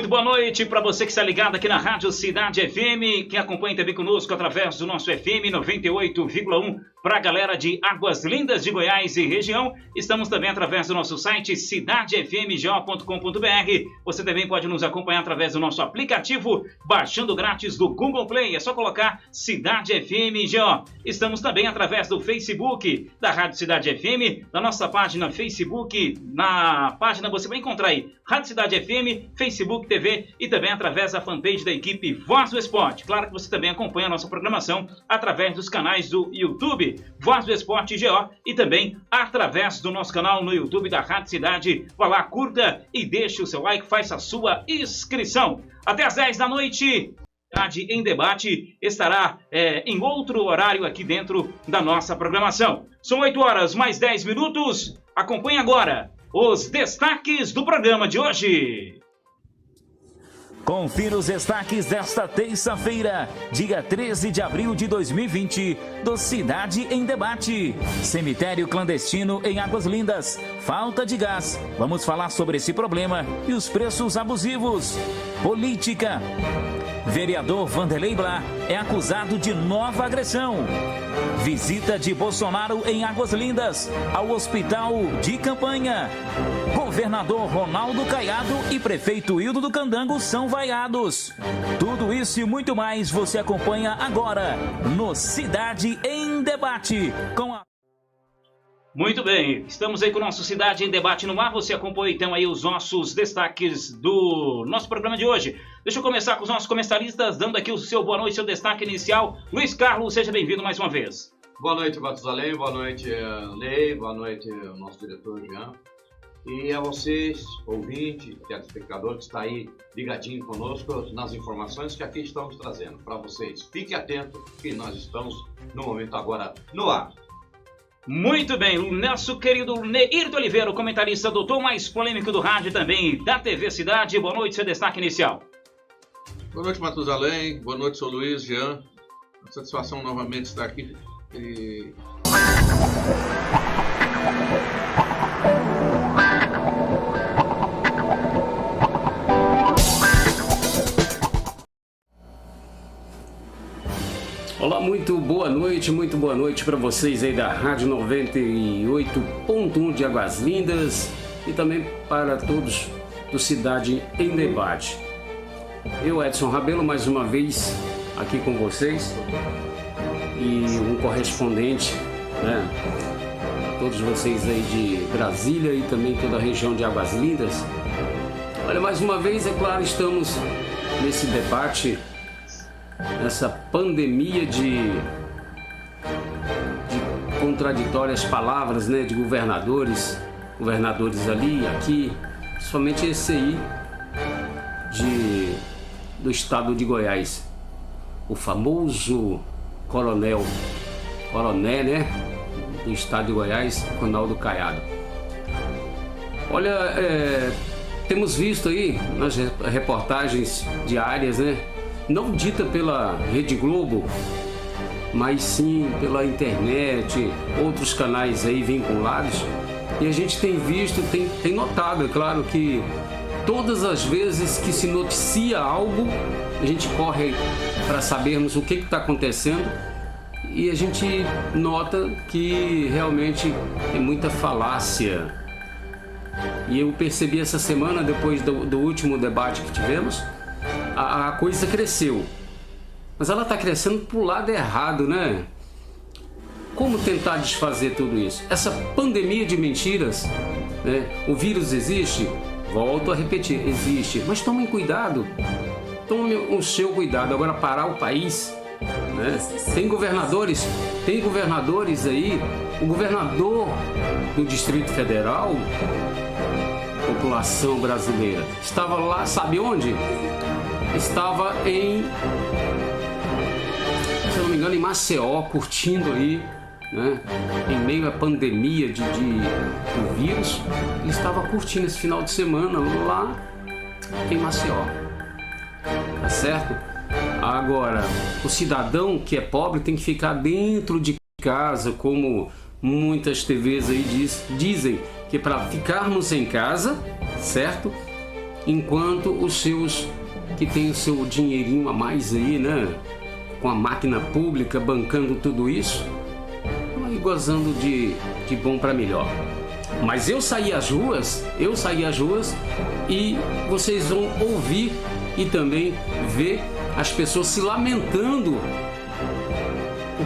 Muito boa noite para você que está ligado aqui na Rádio Cidade FM, que acompanha também conosco através do nosso FM 98,1 para a galera de Águas Lindas de Goiás e região. Estamos também através do nosso site cidadefmgo.com.br. Você também pode nos acompanhar através do nosso aplicativo, baixando grátis do Google Play. É só colocar Cidade FMGO. Estamos também através do Facebook da Rádio Cidade FM, da nossa página Facebook. Na página você vai encontrar aí Rádio Cidade FM, Facebook TV e também através da fanpage da equipe Voz do Esporte. Claro que você também acompanha a nossa programação através dos canais do YouTube Voz do Esporte GO e também através do nosso canal no YouTube da Rádio Cidade. Vá lá, curta e deixe o seu like, faça a sua inscrição. Até às 10 da noite, Cidade em Debate estará em outro horário aqui dentro da nossa programação. São 8 horas mais 10 minutos. Acompanhe agora os destaques do programa de hoje. Confira os destaques desta terça-feira, dia 13 de abril de 2020, do Cidade em Debate. Cemitério clandestino em Águas Lindas. Falta de gás. Vamos falar sobre esse problema e os preços abusivos. Política. Vereador Vanderlei Blá é acusado de nova agressão. Visita de Bolsonaro em Águas Lindas ao hospital de campanha. Governador Ronaldo Caiado e prefeito Hildo do Candango são vaiados. Tudo isso e muito mais você acompanha agora no Cidade em Debate com a... Muito bem, estamos aí com o nosso Cidade em Debate no ar. Você acompanha então aí os nossos destaques do nosso programa de hoje. Deixa eu começar com os nossos comentaristas, dando aqui o seu boa noite, seu destaque inicial. Luiz Carlos, seja bem-vindo mais uma vez. Boa noite, Matusalém, boa noite, Ney, boa noite, nosso diretor Jean. E a vocês, ouvinte, telespectador que está aí ligadinho conosco nas informações que aqui estamos trazendo para vocês. Fique atento que nós estamos no momento agora no ar. Muito bem, o nosso querido Neirto Oliveira, o comentarista doutor mais polêmico do rádio e também da TV Cidade. Boa noite, seu destaque inicial. Boa noite, Matusalém. Boa noite, sou Luiz, Jean. Uma satisfação novamente estar aqui. Olá, muito boa noite para vocês aí da Rádio 98.1 de Águas Lindas e também para todos do Cidade em Debate. Eu, Edson Rabelo, mais uma vez aqui com vocês e um correspondente, né, a todos vocês aí de Brasília e também toda a região de Águas Lindas. Olha, mais uma vez, é claro, estamos nesse debate, nessa pandemia de contraditórias palavras, né, de governadores ali e aqui, somente esse aí do estado de Goiás, o famoso coronel, né, do estado de Goiás, Ronaldo Caiado. Olha, temos visto aí nas reportagens diárias, né, não dita pela Rede Globo, mas sim pela internet, outros canais aí vinculados, e a gente tem visto, tem notado, é claro, que todas as vezes que se noticia algo, a gente corre para sabermos o que está acontecendo e a gente nota que realmente tem muita falácia. E eu percebi essa semana, depois do último debate que tivemos, a coisa cresceu, mas ela está crescendo para o lado errado, né? Como tentar desfazer tudo isso? Essa pandemia de mentiras, né? O vírus existe? Volto a repetir, existe, mas tomem cuidado, tome o seu cuidado. Agora, parar o país, né? Tem governadores aí, o governador do Distrito Federal, população brasileira, estava lá, sabe onde? Estava se eu não me engano, em Maceió, curtindo aí, né, em meio à pandemia do vírus. Ele estava curtindo esse final de semana lá em Maceió, tá certo? Agora, o cidadão que é pobre tem que ficar dentro de casa, como muitas TVs aí dizem que para ficarmos em casa, certo? enquanto os seus que tem o seu dinheirinho a mais aí, né? Com a máquina pública bancando tudo isso, e gozando de bom para melhor. Mas eu saí às ruas e vocês vão ouvir e também ver as pessoas se lamentando o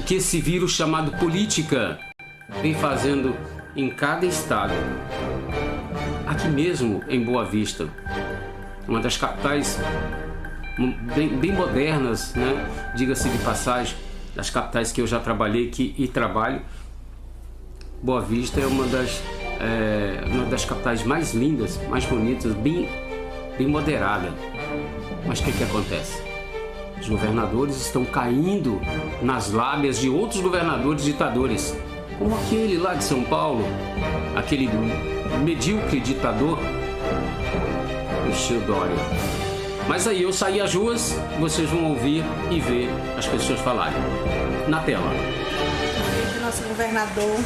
que esse vírus chamado política vem fazendo em cada estado. Aqui mesmo em Boa Vista, uma das capitais bem modernas, né? Diga-se de passagem, das capitais que eu já trabalhei aqui e trabalho, Boa Vista é uma das capitais mais lindas, mais bonitas, bem moderada. Mas o que acontece? Os governadores estão caindo nas lábias de outros governadores ditadores, como aquele lá de São Paulo, aquele medíocre ditador, Michel Dória. Mas aí eu saí às ruas, vocês vão ouvir e ver as pessoas falarem. Na tela. Nosso governador,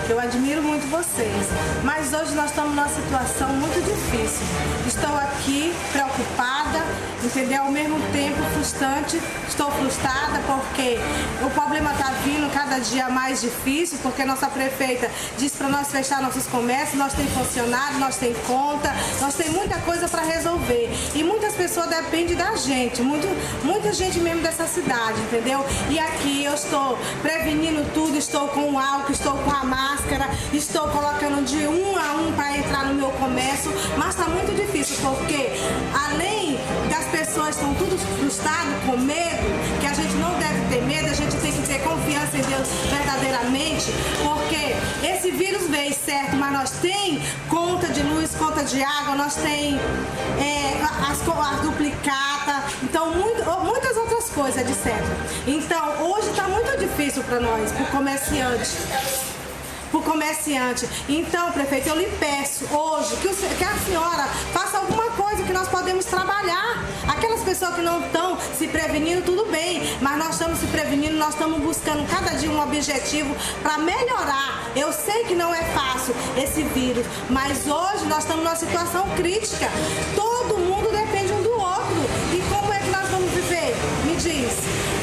eu admiro muito vocês, mas hoje nós estamos numa situação muito difícil. Estou aqui preocupada, entendeu? Ao mesmo tempo frustrante, estou frustrada porque o problema está vindo cada dia mais difícil, porque nossa prefeita disse para nós fechar nossos comércios, nós temos funcionário, nós temos conta, nós temos muita coisa para resolver e muitas pessoas dependem da gente, muita gente mesmo dessa cidade, entendeu? E aqui eu estou prevenindo tudo, estou com o álcool, estou com a máscara, estou colocando de um a um para entrar no meu comércio, mas está muito difícil porque além das pessoas estão tudo frustradas, com medo, que a gente não deve ter medo, a gente tem que ter confiança em Deus verdadeiramente, porque esse vírus veio certo, mas nós tem conta de luz, conta de água, nós tem as duplicatas, então muitas outras coisas, etc. Então hoje está muito difícil para nós, para o comerciante. Então, prefeito, eu lhe peço hoje que a senhora faça alguma coisa que nós podemos trabalhar. Aquelas pessoas que não estão se prevenindo, tudo bem, mas nós estamos se prevenindo, nós estamos buscando cada dia um objetivo para melhorar. Eu sei que não é fácil esse vírus, mas hoje nós estamos numa situação crítica. Todo mundo depende um do outro. E como é que nós vamos viver? Me diz.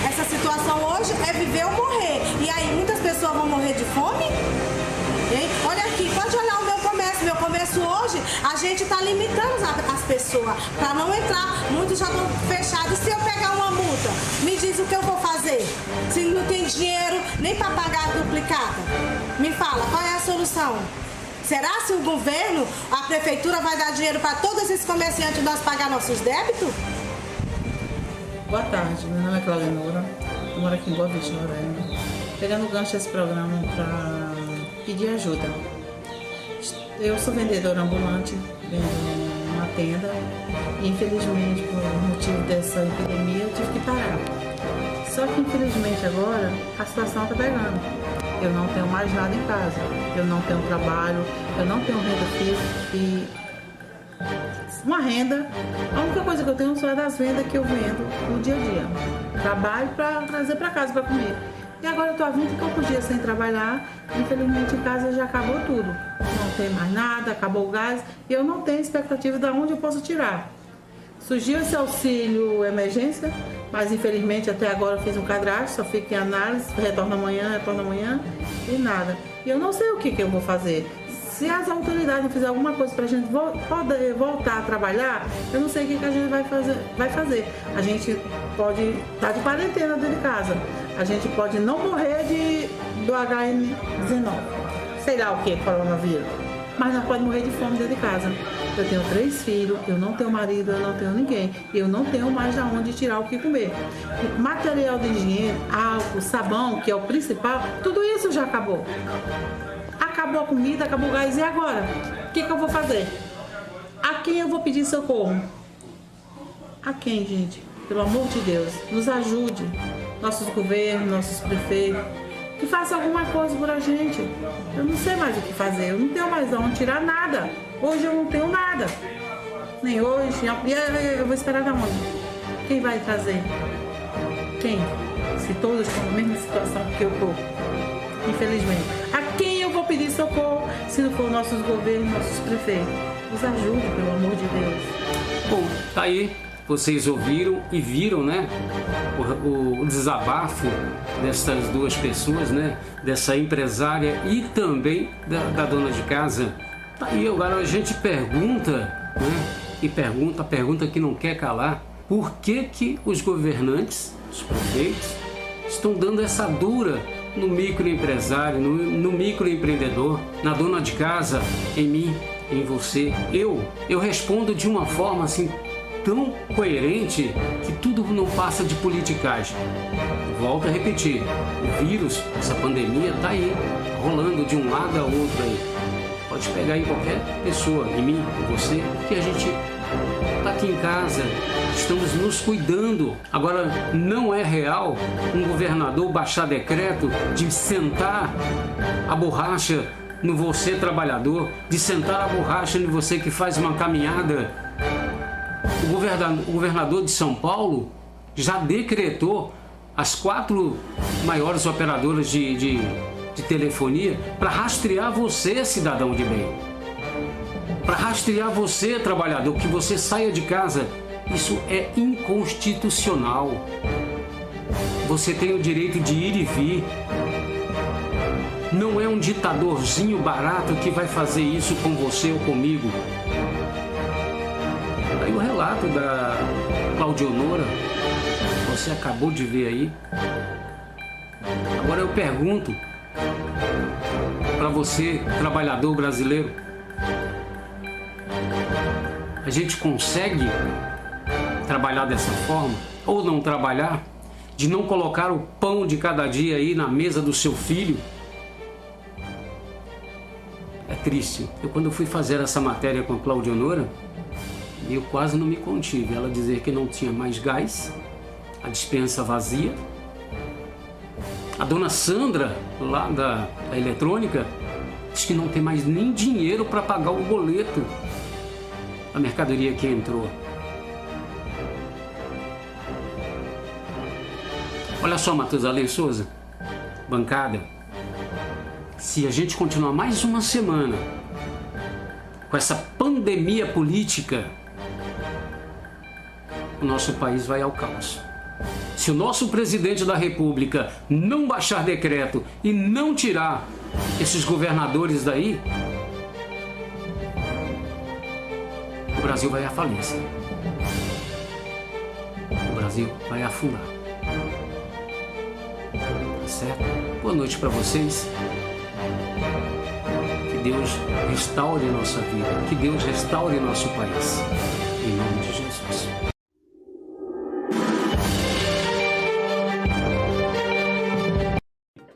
Essa situação hoje é viver ou morrer. E aí muitas pessoas vão morrer de fome? Hein? Olha aqui, pode olhar o meu comércio. Meu comércio hoje, a gente está limitando as pessoas para não entrar. Muitos já estão fechados. E se eu pegar uma multa, me diz o que eu vou fazer? Se não tem dinheiro nem para pagar a duplicata. Me fala, qual é a solução? Será se o governo, a prefeitura vai dar dinheiro para todos esses comerciantes nós pagar nossos débitos? Boa tarde, meu nome é Cláudia Moura, eu moro aqui em Boa Vista, Roraima. Pegando o gancho desse programa para pedir ajuda. Eu sou vendedora ambulante, vendo uma tenda e infelizmente por motivo dessa epidemia eu tive que parar. Só que infelizmente agora a situação está pegando. Eu não tenho mais nada em casa, eu não tenho trabalho, eu não tenho renda fixa e uma renda, a única coisa que eu tenho só é das vendas que eu vendo no dia a dia. Trabalho para trazer para casa para comer. E agora eu estou há 20 e poucos dias sem trabalhar, infelizmente em casa já acabou tudo. Não tem mais nada, acabou o gás e eu não tenho expectativa de onde eu posso tirar. Surgiu esse auxílio emergência, mas infelizmente até agora eu fiz um cadastro, só fica em análise, retorna amanhã e nada. E eu não sei o que eu vou fazer. Se as autoridades não fizerem alguma coisa para a gente poder voltar a trabalhar, eu não sei o que a gente vai fazer. A gente pode estar de quarentena dentro de casa. A gente pode não morrer do HN19. Sei lá o que é coronavírus. Mas não pode morrer de fome dentro de casa. Eu tenho 3 filhos, eu não tenho marido, eu não tenho ninguém. E eu não tenho mais de onde tirar o que comer. Material de higiene, álcool, sabão, que é o principal, tudo isso já acabou. Acabou a comida, acabou o gás, e agora? O que eu vou fazer? A quem eu vou pedir socorro? A quem, gente? Pelo amor de Deus, nos ajude. Nossos governos, nossos prefeitos, que façam alguma coisa por a gente. Eu não sei mais o que fazer, eu não tenho mais de onde tirar nada. Hoje eu não tenho nada. Nem hoje, e eu vou esperar de onde? Quem vai trazer? Quem? Se todos estão na mesma situação que eu estou, infelizmente. A quem eu vou for pedir socorro, se não for nossos governos, nossos prefeitos. Nos ajude, pelo amor de Deus. Bom, tá aí. Vocês ouviram e viram, né, o desabafo dessas duas pessoas, né, dessa empresária e também da dona de casa. Tá aí, agora a gente pergunta, né, e pergunta, a pergunta que não quer calar, por que os governantes, os prefeitos, estão dando essa dura no microempresário, no microempreendedor, na dona de casa, em mim, em você? Eu respondo de uma forma assim, tão coerente que tudo não passa de politicagem. Volto a repetir, o vírus, essa pandemia está aí, rolando de um lado a outro aí. Pode pegar em qualquer pessoa, em mim, em você, que a gente está aqui em casa, estamos nos cuidando. Agora, não é real um governador baixar decreto de sentar a borracha no você trabalhador, de sentar a borracha no você que faz uma caminhada. O governador de São Paulo já decretou as 4 maiores operadoras de telefonia para rastrear você, cidadão de bem. Para rastrear você, trabalhador, que você saia de casa. Isso é inconstitucional. Você tem o direito de ir e vir. Não é um ditadorzinho barato que vai fazer isso com você ou comigo. Aí o relato da Claudionora, você acabou de ver aí. Agora eu pergunto para você, trabalhador brasileiro, a gente consegue trabalhar dessa forma ou não trabalhar, de não colocar o pão de cada dia aí na mesa do seu filho? É triste. Quando eu fui fazer essa matéria com a Claudionora, eu quase não me contive. Ela dizer que não tinha mais gás, a despensa vazia. A dona Sandra, lá da eletrônica, diz que não tem mais nem dinheiro para pagar o boleto da mercadoria que entrou. Olha só, Matusalém Souza, bancada, se a gente continuar mais uma semana com essa pandemia política, o nosso país vai ao caos. Se o nosso presidente da República não baixar decreto e não tirar esses governadores daí, o Brasil vai à falência. O Brasil vai afundar. Tá certo? Boa noite para vocês. Que Deus restaure nossa vida. Que Deus restaure nosso país. Em nome de Jesus.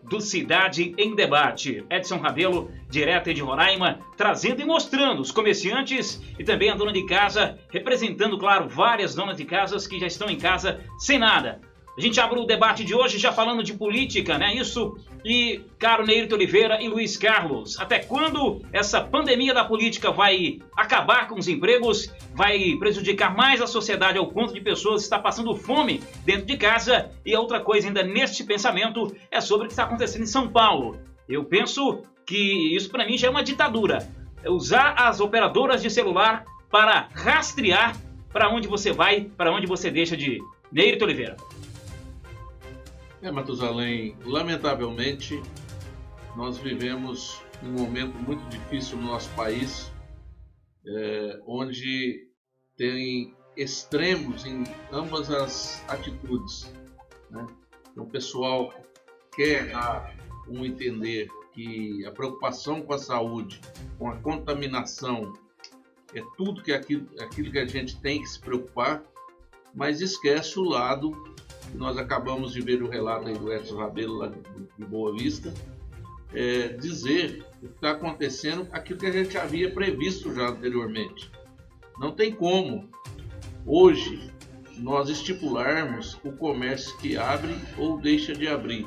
Do Cidade em Debate. Edson Rabelo, direto de Roraima, trazendo e mostrando os comerciantes e também a dona de casa, representando, claro, várias donas de casas que já estão em casa sem nada. A gente abre o debate de hoje já falando de política, né? Isso. E, caro Neirito Oliveira e Luiz Carlos, até quando essa pandemia da política vai acabar com os empregos, vai prejudicar mais a sociedade ao ponto de pessoas estar passando fome dentro de casa? E a outra coisa ainda neste pensamento é sobre o que está acontecendo em São Paulo. Eu penso que isso para mim já é uma ditadura. Usar as operadoras de celular para rastrear para onde você vai, para onde você deixa de ir. Neirito Oliveira. Matusalém, lamentavelmente, nós vivemos um momento muito difícil no nosso país, onde tem extremos em ambas as atitudes, né? Então, o pessoal quer dar um entender que a preocupação com a saúde, com a contaminação, é tudo que aquilo que a gente tem que se preocupar, mas esquece o lado. Nós acabamos de ver o relato aí do Edson Rabelo, lá de Boa Vista, dizer o que está acontecendo, aquilo que a gente havia previsto já anteriormente. Não tem como, hoje, nós estipularmos o comércio que abre ou deixa de abrir.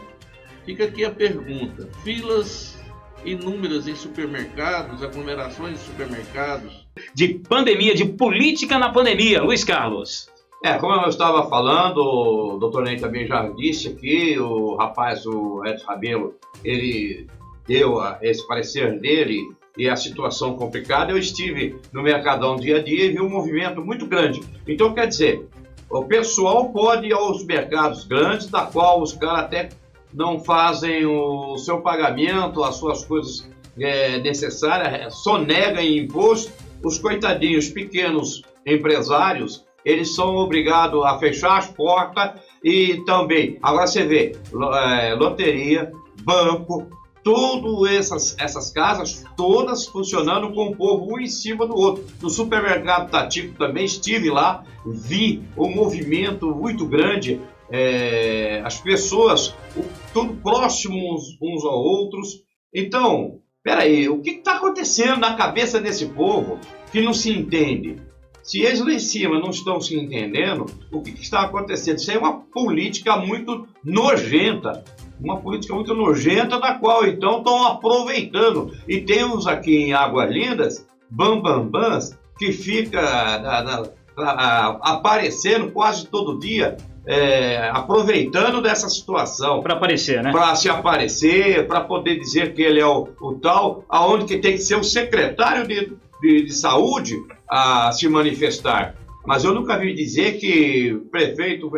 Fica aqui a pergunta: filas inúmeras em supermercados, aglomerações em supermercados. De pandemia, de política na pandemia, Luiz Carlos. Como eu estava falando, o doutor Ney também já disse aqui, o rapaz, o Edson Rabelo, ele deu esse parecer dele e a situação complicada, eu estive no Mercadão dia a dia e vi um movimento muito grande. Então, quer dizer, o pessoal pode ir aos mercados grandes, da qual os caras até não fazem o seu pagamento, as suas coisas necessárias, sonegam em imposto. Os coitadinhos pequenos empresários, eles são obrigados a fechar as portas e também, agora você vê, loteria, banco, todas essas casas, todas funcionando com o povo um em cima do outro. No supermercado Tatico também estive lá, vi um movimento muito grande, as pessoas tudo próximos uns aos outros. Então, peraí, o que está acontecendo na cabeça desse povo que não se entende? Se eles lá em cima não estão se entendendo, o que está acontecendo? Isso é uma política muito nojenta, da qual então estão aproveitando. E temos aqui em Águas Lindas, bambambãs, que fica aparecendo quase todo dia, aproveitando dessa situação. Para aparecer, né? Para se aparecer, para poder dizer que ele é o tal, aonde que tem que ser o secretário de saúde a se manifestar. Mas eu nunca vi dizer que prefeito,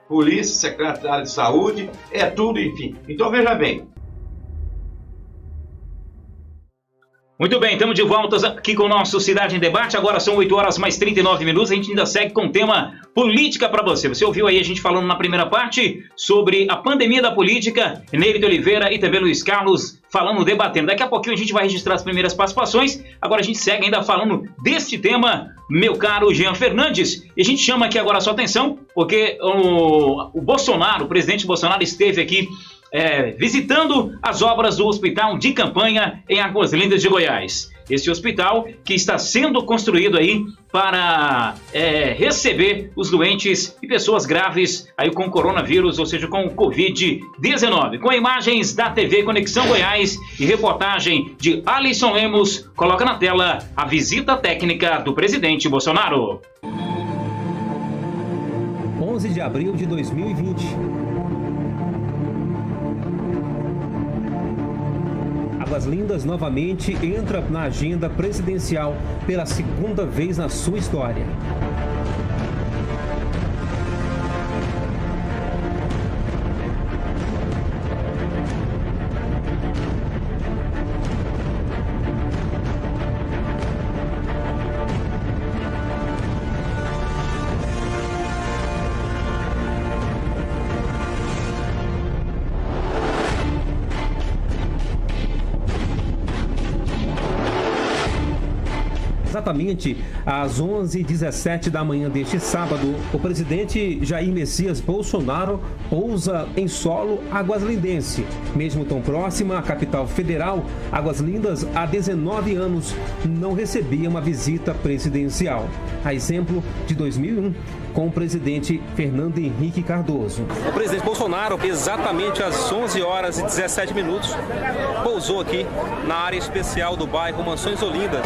polícia, secretário de saúde, tudo, enfim. Então, veja bem. Muito bem, estamos de volta aqui com o nosso Cidade em Debate. Agora são 8 horas mais 39 minutos. A gente ainda segue com o tema política para você. Você ouviu aí a gente falando na primeira parte sobre a pandemia da política. Nery Oliveira e também Luiz Carlos falando, debatendo. Daqui a pouquinho a gente vai registrar as primeiras participações. Agora a gente segue ainda falando deste tema, meu caro Jean Fernandes. E a gente chama aqui agora a sua atenção, porque o Bolsonaro, o presidente Bolsonaro esteve aqui visitando as obras do hospital de campanha em Águas Lindas de Goiás. Esse hospital que está sendo construído aí para receber os doentes e pessoas graves aí com coronavírus, ou seja, com Covid-19. Com imagens da TV Conexão Goiás e reportagem de Alisson Lemos, coloca na tela a visita técnica do presidente Bolsonaro. 11 de abril de 2020. Águas Lindas novamente entra na agenda presidencial pela segunda vez na sua história. Exatamente às 11h17 da manhã deste sábado, o presidente Jair Messias Bolsonaro pousa em solo aguaslindense. Mesmo tão próxima à capital federal, Águas Lindas, há 19 anos, não recebia uma visita presidencial. A exemplo de 2001, com o presidente Fernando Henrique Cardoso. O presidente Bolsonaro, exatamente às 11h17, pousou aqui na área especial do bairro Mansões Olindas.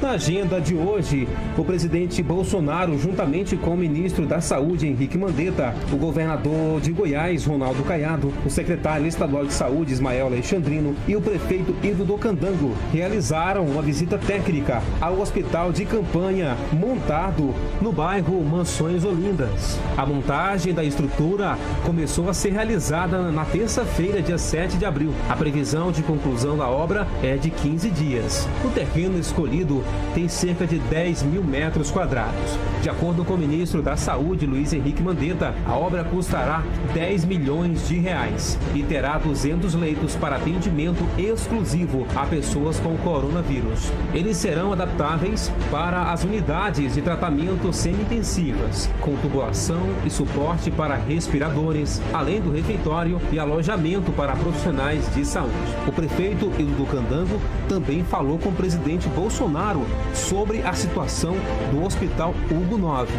Na agenda de hoje, o presidente Bolsonaro, juntamente com o ministro da Saúde, Henrique Mandetta, o governador de Goiás, Ronaldo Caiado, o secretário estadual de Saúde, Ismael Alexandrino, e o prefeito Ivo do Candango, realizaram uma visita técnica ao hospital de campanha montado no bairro Mansões Olindas. A montagem da estrutura começou a ser realizada na terça-feira, dia 7 de abril. A previsão de conclusão da obra é de 15 dias. O terreno escolhido tem cerca de 10 mil metros quadrados. De acordo com o ministro da Saúde, Luiz Henrique Mandetta, a obra custará 10 milhões de reais e terá 200 leitos para atendimento exclusivo a pessoas com coronavírus. Eles serão adaptáveis para as unidades de tratamento semi-intensivas, com tubulação e suporte para respiradores, além do refeitório e alojamento para profissionais de saúde. O prefeito Ivo do Candango também falou com o presidente Bolsonaro sobre a situação do Hospital Hugo 9.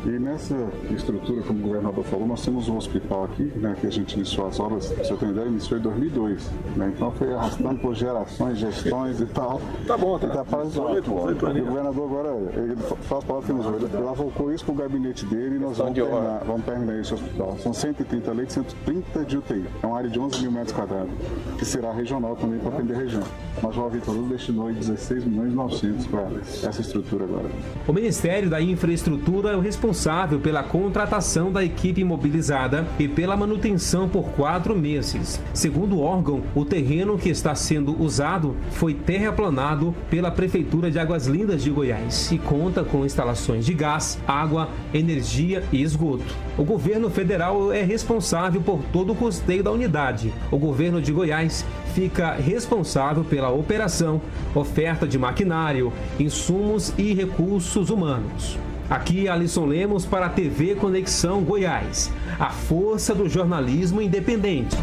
E nessa estrutura, como o governador falou, nós temos um hospital aqui, né, que a gente iniciou as obras, pra você ter ideia, iniciou em 2002, né, então foi arrastando por gerações, gestões e tal. Tá bom, tá. E o governador agora, ele faz palavras que nos ouve, ele alocou isso pro gabinete dele e nós vamos terminar esse hospital. São 130 leitos, 130 de UTI. É uma área de 11 mil metros quadrados, que será regional também para atender a região. Mas o Vitor Hugo destinou 16 milhões e 900 para essa estrutura agora. O Ministério da Infraestrutura é o responsável pela contratação da equipe mobilizada e pela manutenção por 4 meses. Segundo o órgão, o terreno que está sendo usado foi terraplanado pela Prefeitura de Águas Lindas de Goiás e conta com instalações de gás, água, energia e esgoto. O governo federal é responsável por todo o custeio da unidade. O governo de Goiás fica responsável pela operação, oferta de maquinário, insumos e recursos humanos. Aqui, Alisson Lemos para a TV Conexão Goiás, a força do jornalismo independente.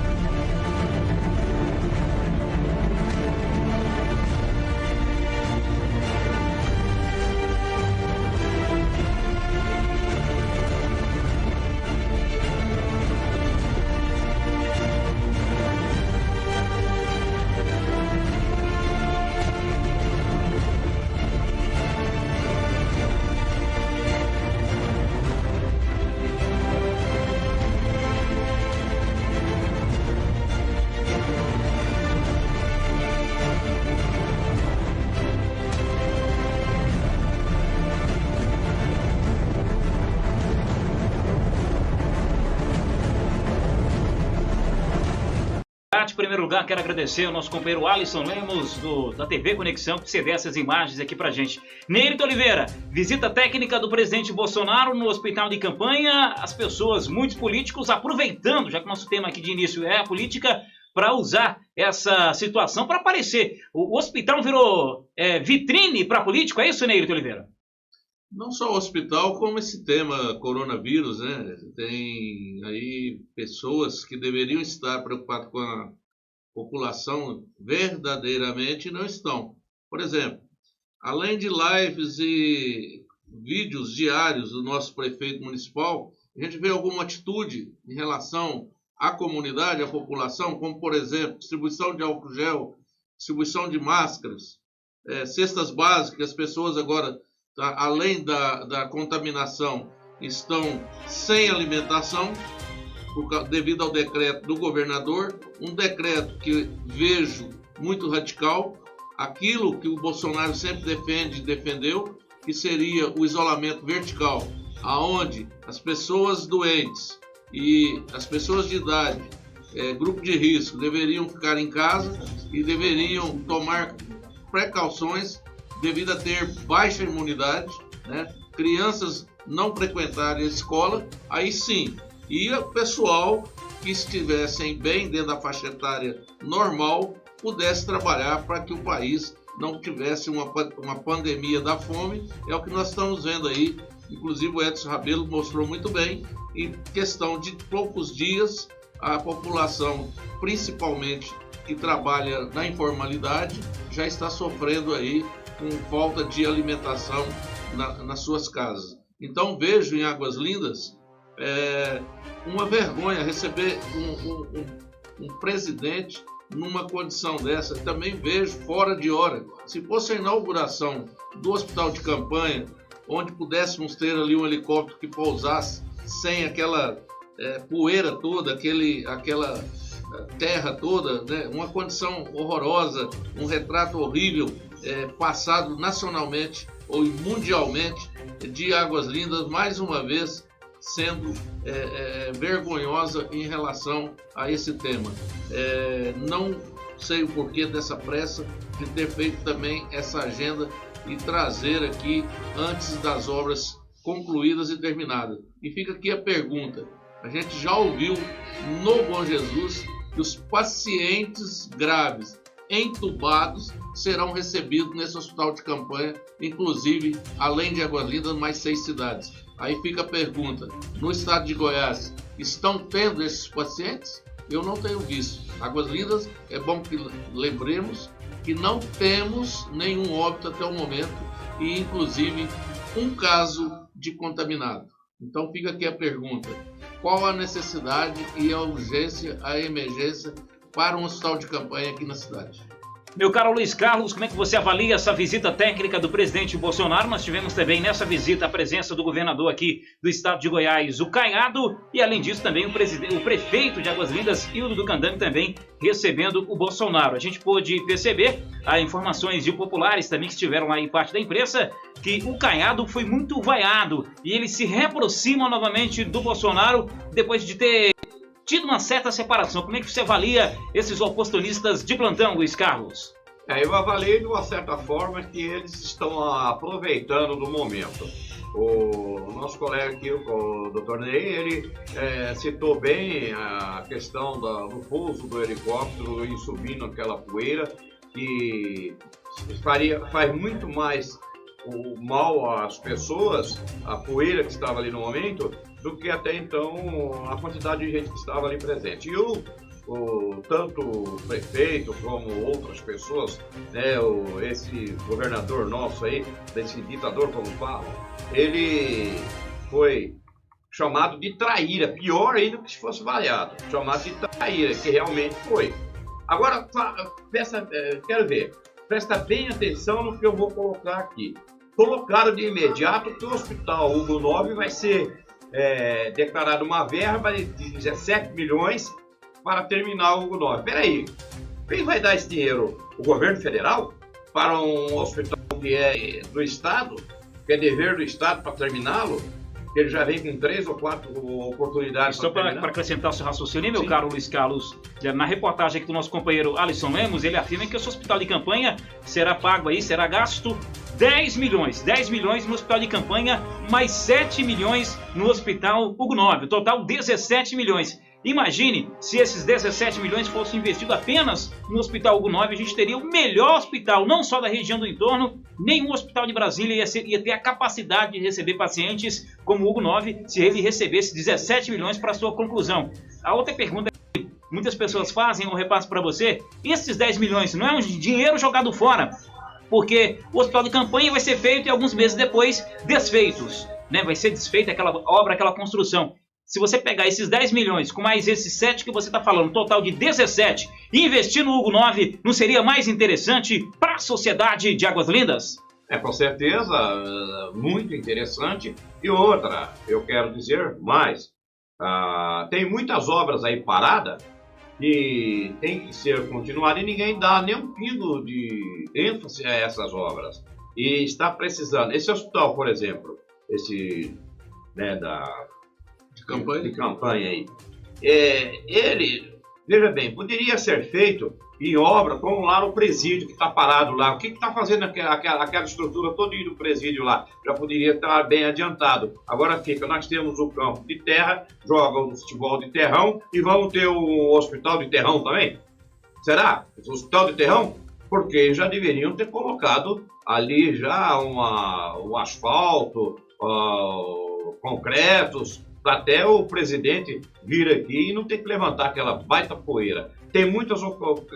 Em primeiro lugar, quero agradecer ao nosso companheiro Alisson Lemos, da TV Conexão, por ceder essas imagens aqui pra gente. Neirito Oliveira, visita técnica do presidente Bolsonaro no hospital de campanha. As pessoas, muitos políticos, aproveitando, já que nosso tema aqui de início é a política, para usar essa situação para aparecer. O hospital virou vitrine para político, é isso, Neirito Oliveira? Não só o hospital, como esse tema coronavírus, né? Tem aí pessoas que deveriam estar preocupadas com a população verdadeiramente e não estão. Por exemplo, além de lives e vídeos diários do nosso prefeito municipal, a gente vê alguma atitude em relação à comunidade, à população, como, por exemplo, distribuição de álcool gel, distribuição de máscaras, cestas básicas. As pessoas agora, além da contaminação, estão sem alimentação devido ao decreto do governador, um decreto que vejo muito radical, aquilo que o Bolsonaro sempre defendeu, que seria o isolamento vertical, aonde as pessoas doentes e as pessoas de idade, grupo de risco, deveriam ficar em casa e deveriam tomar precauções devido a ter baixa imunidade, né? Crianças não frequentarem a escola, aí sim, e o pessoal que estivessem bem dentro da faixa etária normal pudesse trabalhar para que o país não tivesse uma pandemia da fome. É o que nós estamos vendo aí, inclusive o Edson Rabelo mostrou muito bem, em questão de poucos dias, a população, principalmente que trabalha na informalidade, já está sofrendo aí com falta de alimentação nas suas casas. Então vejo em Águas Lindas uma vergonha receber um presidente numa condição dessa. Também vejo fora de hora. Se fosse a inauguração do hospital de campanha, onde pudéssemos ter ali um helicóptero que pousasse sem aquela poeira toda, aquela terra toda, né? Uma condição horrorosa, um retrato horrível passado nacionalmente ou mundialmente de Águas Lindas, mais uma vez sendo vergonhosa em relação a esse tema. Não sei o porquê dessa pressa de ter feito também essa agenda e trazer aqui antes das obras concluídas e terminadas. E fica aqui a pergunta: a gente já ouviu no Bom Jesus que os pacientes graves entubados serão recebidos nesse hospital de campanha, inclusive, além de Águas Lindas, mais 6 cidades. Aí fica a pergunta: no estado de Goiás, estão tendo esses pacientes? Eu não tenho visto. Águas Lindas, é bom que lembremos que não temos nenhum óbito até o momento e, inclusive, um caso de contaminado. Então fica aqui a pergunta: qual a necessidade e a urgência, a emergência para um hospital de campanha aqui na cidade? Meu caro Luiz Carlos, como é que você avalia essa visita técnica do presidente Bolsonaro? Nós tivemos também nessa visita a presença do governador aqui do estado de Goiás, o Caiado, e além disso também o prefeito de Águas Lindas, Hildo do Candame, também recebendo o Bolsonaro. A gente pôde perceber, há informações de populares também que estiveram aí parte da imprensa, que o Caiado foi muito vaiado e ele se reaproxima novamente do Bolsonaro depois de ter tido uma certa separação. Como é que você avalia esses oportunistas de plantão, Luiz Carlos? Eu avalio de uma certa forma que eles estão aproveitando do momento. O nosso colega aqui, o Dr. Ney, ele citou bem a questão do pouso do helicóptero e subindo aquela poeira, que faz muito mais o mal às pessoas, a poeira que estava ali no momento, do que até então a quantidade de gente que estava ali presente. E tanto o prefeito como outras pessoas, né, esse governador nosso aí, esse ditador como fala, ele foi chamado de traíra, pior ainda que se fosse vaiado, chamado de traíra, que realmente foi. Agora, quero ver, presta bem atenção no que eu vou colocar aqui. Colocaram de imediato que o hospital Hugo 9 vai ser declarado uma verba de 17 milhões para terminar o Hugo 9. Peraí, quem vai dar esse dinheiro? O governo federal? Para um hospital que é do Estado? Que é dever do Estado para terminá-lo? Que ele já vem com 3 ou 4 oportunidades. Só para acrescentar o seu raciocínio, meu caro Luiz Carlos, na reportagem aqui do nosso companheiro Alisson Lemos, ele afirma que esse hospital de campanha será pago aí, será gasto 10 milhões no hospital de campanha, mais 7 milhões no hospital Hugo 9, o total 17 milhões. Imagine se esses 17 milhões fossem investidos apenas no hospital Hugo 9, a gente teria o melhor hospital, não só da região do entorno, nenhum hospital de Brasília ia ter a capacidade de receber pacientes como o Hugo 9, se ele recebesse 17 milhões para sua conclusão. A outra pergunta que muitas pessoas fazem, eu repasso para você, esses 10 milhões não é um dinheiro jogado fora, porque o hospital de campanha vai ser feito e alguns meses depois desfeitos, né? Vai ser desfeita aquela obra, aquela construção. Se você pegar esses 10 milhões com mais esses 7 que você está falando, total de 17, e investir no Hugo 9, não seria mais interessante para a sociedade de Águas Lindas? Com certeza, muito interessante. E outra, eu quero dizer mais, tem muitas obras aí paradas que tem que ser continuadas e ninguém dá nem um pingo de ênfase a essas obras. E está precisando. Esse hospital, por exemplo, esse de campanha aí, ele, veja bem, poderia ser feito em obra, como lá no presídio que está parado lá. O que está fazendo aquela estrutura toda do presídio lá? Já poderia estar bem adiantado. Agora nós temos o campo de terra, joga o futebol de terrão e vamos ter o hospital de terrão também? Será? O hospital de terrão? Porque já deveriam ter colocado ali já o asfalto, concretos, para até o presidente vir aqui e não ter que levantar aquela baita poeira. Tem muitas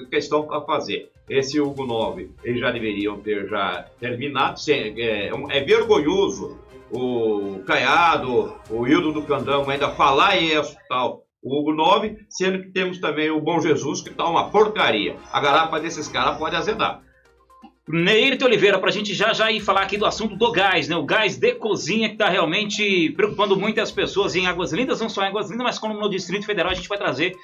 questões para fazer. Esse Hugo 9, eles já deveriam ter terminado. É vergonhoso o Caiado, o Hildo do Candame ainda falar em hospital o Hugo 9, sendo que temos também o Bom Jesus, que está uma porcaria. A garapa desses caras pode azedar. Neirton Oliveira, para a gente já ir falar aqui do assunto do gás, né? O gás de cozinha que está realmente preocupando muitas pessoas em Águas Lindas, não só em Águas Lindas, mas como no Distrito Federal. A gente vai trazer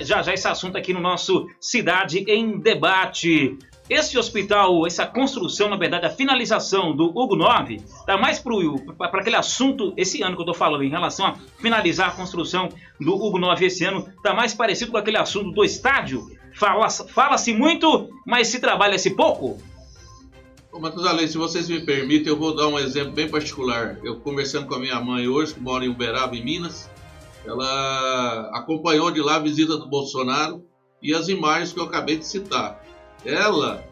já esse assunto aqui no nosso Cidade em Debate. Esse hospital, essa construção, na verdade, a finalização do Hugo 9, está mais para aquele assunto, esse ano que eu estou falando, em relação a finalizar a construção do Hugo 9 esse ano, está mais parecido com aquele assunto do estádio. Fala-se muito, mas se trabalha-se pouco. Ô, Matusalém, se vocês me permitem, eu vou dar um exemplo bem particular. Eu conversando com a minha mãe hoje, que mora em Uberaba, em Minas, ela acompanhou de lá a visita do Bolsonaro e as imagens que eu acabei de citar. Ela,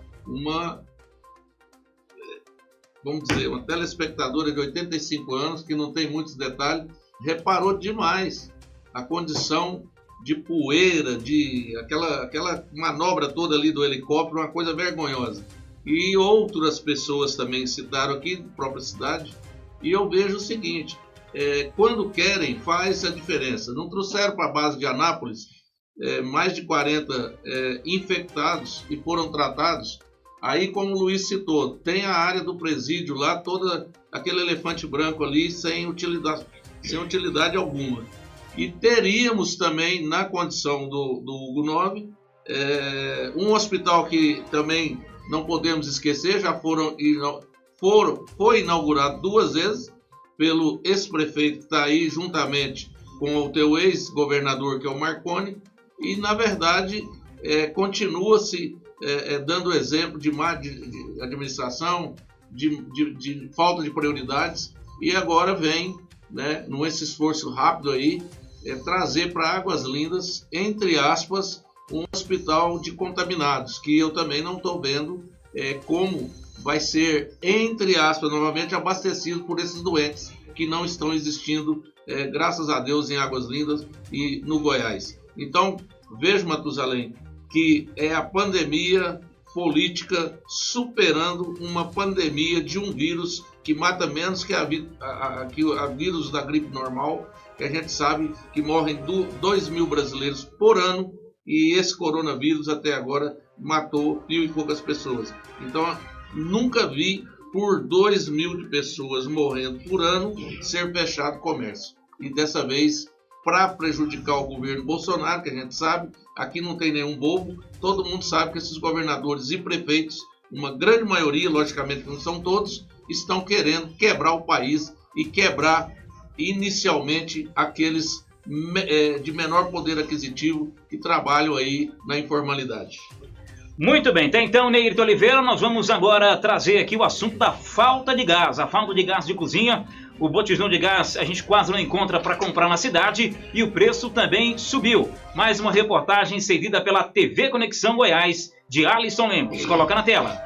vamos dizer, uma telespectadora de 85 anos, que não tem muitos detalhes, reparou demais a condição de poeira, de aquela manobra toda ali do helicóptero, uma coisa vergonhosa. E outras pessoas também citaram aqui, da própria cidade, e eu vejo o seguinte, quando querem, faz a diferença. Não trouxeram para a base de Anápolis mais de 40 infectados e foram tratados. Aí, como o Luiz citou, tem a área do presídio lá, todo aquele elefante branco ali, sem utilidade alguma. E teríamos também, na condição do Hugo 9, um hospital que também não podemos esquecer, já foi inaugurado 2 vezes pelo ex-prefeito que está aí, juntamente com o teu ex-governador, que é o Marconi, e, na verdade, continua-se dando exemplo de má administração, de falta de prioridades, e agora vem, né, nesse esforço rápido aí, trazer para Águas Lindas, entre aspas, um hospital de contaminados, que eu também não estou vendo como vai ser, entre aspas, novamente abastecido por esses doentes que não estão existindo, graças a Deus, em Águas Lindas e no Goiás. Então, vejo, Matusalém, que é a pandemia política superando uma pandemia de um vírus que mata menos que a vírus da gripe normal, que a gente sabe que morrem 2.000 brasileiros por ano, e esse coronavírus até agora matou 1.000 e poucas pessoas. Então, nunca vi por 2.000 de pessoas morrendo por ano ser fechado comércio. E dessa vez, para prejudicar o governo Bolsonaro, que a gente sabe, aqui não tem nenhum bobo, todo mundo sabe que esses governadores e prefeitos, uma grande maioria, logicamente não são todos, estão querendo quebrar o país e quebrar inicialmente aqueles de menor poder aquisitivo que trabalham aí na informalidade. Muito bem, até então, Neirton Oliveira, nós vamos agora trazer aqui o assunto da falta de gás, a falta de gás de cozinha. O botijão de gás a gente quase não encontra para comprar na cidade e o preço também subiu. Mais uma reportagem cedida pela TV Conexão Goiás, de Alisson Lemos. Coloca na tela.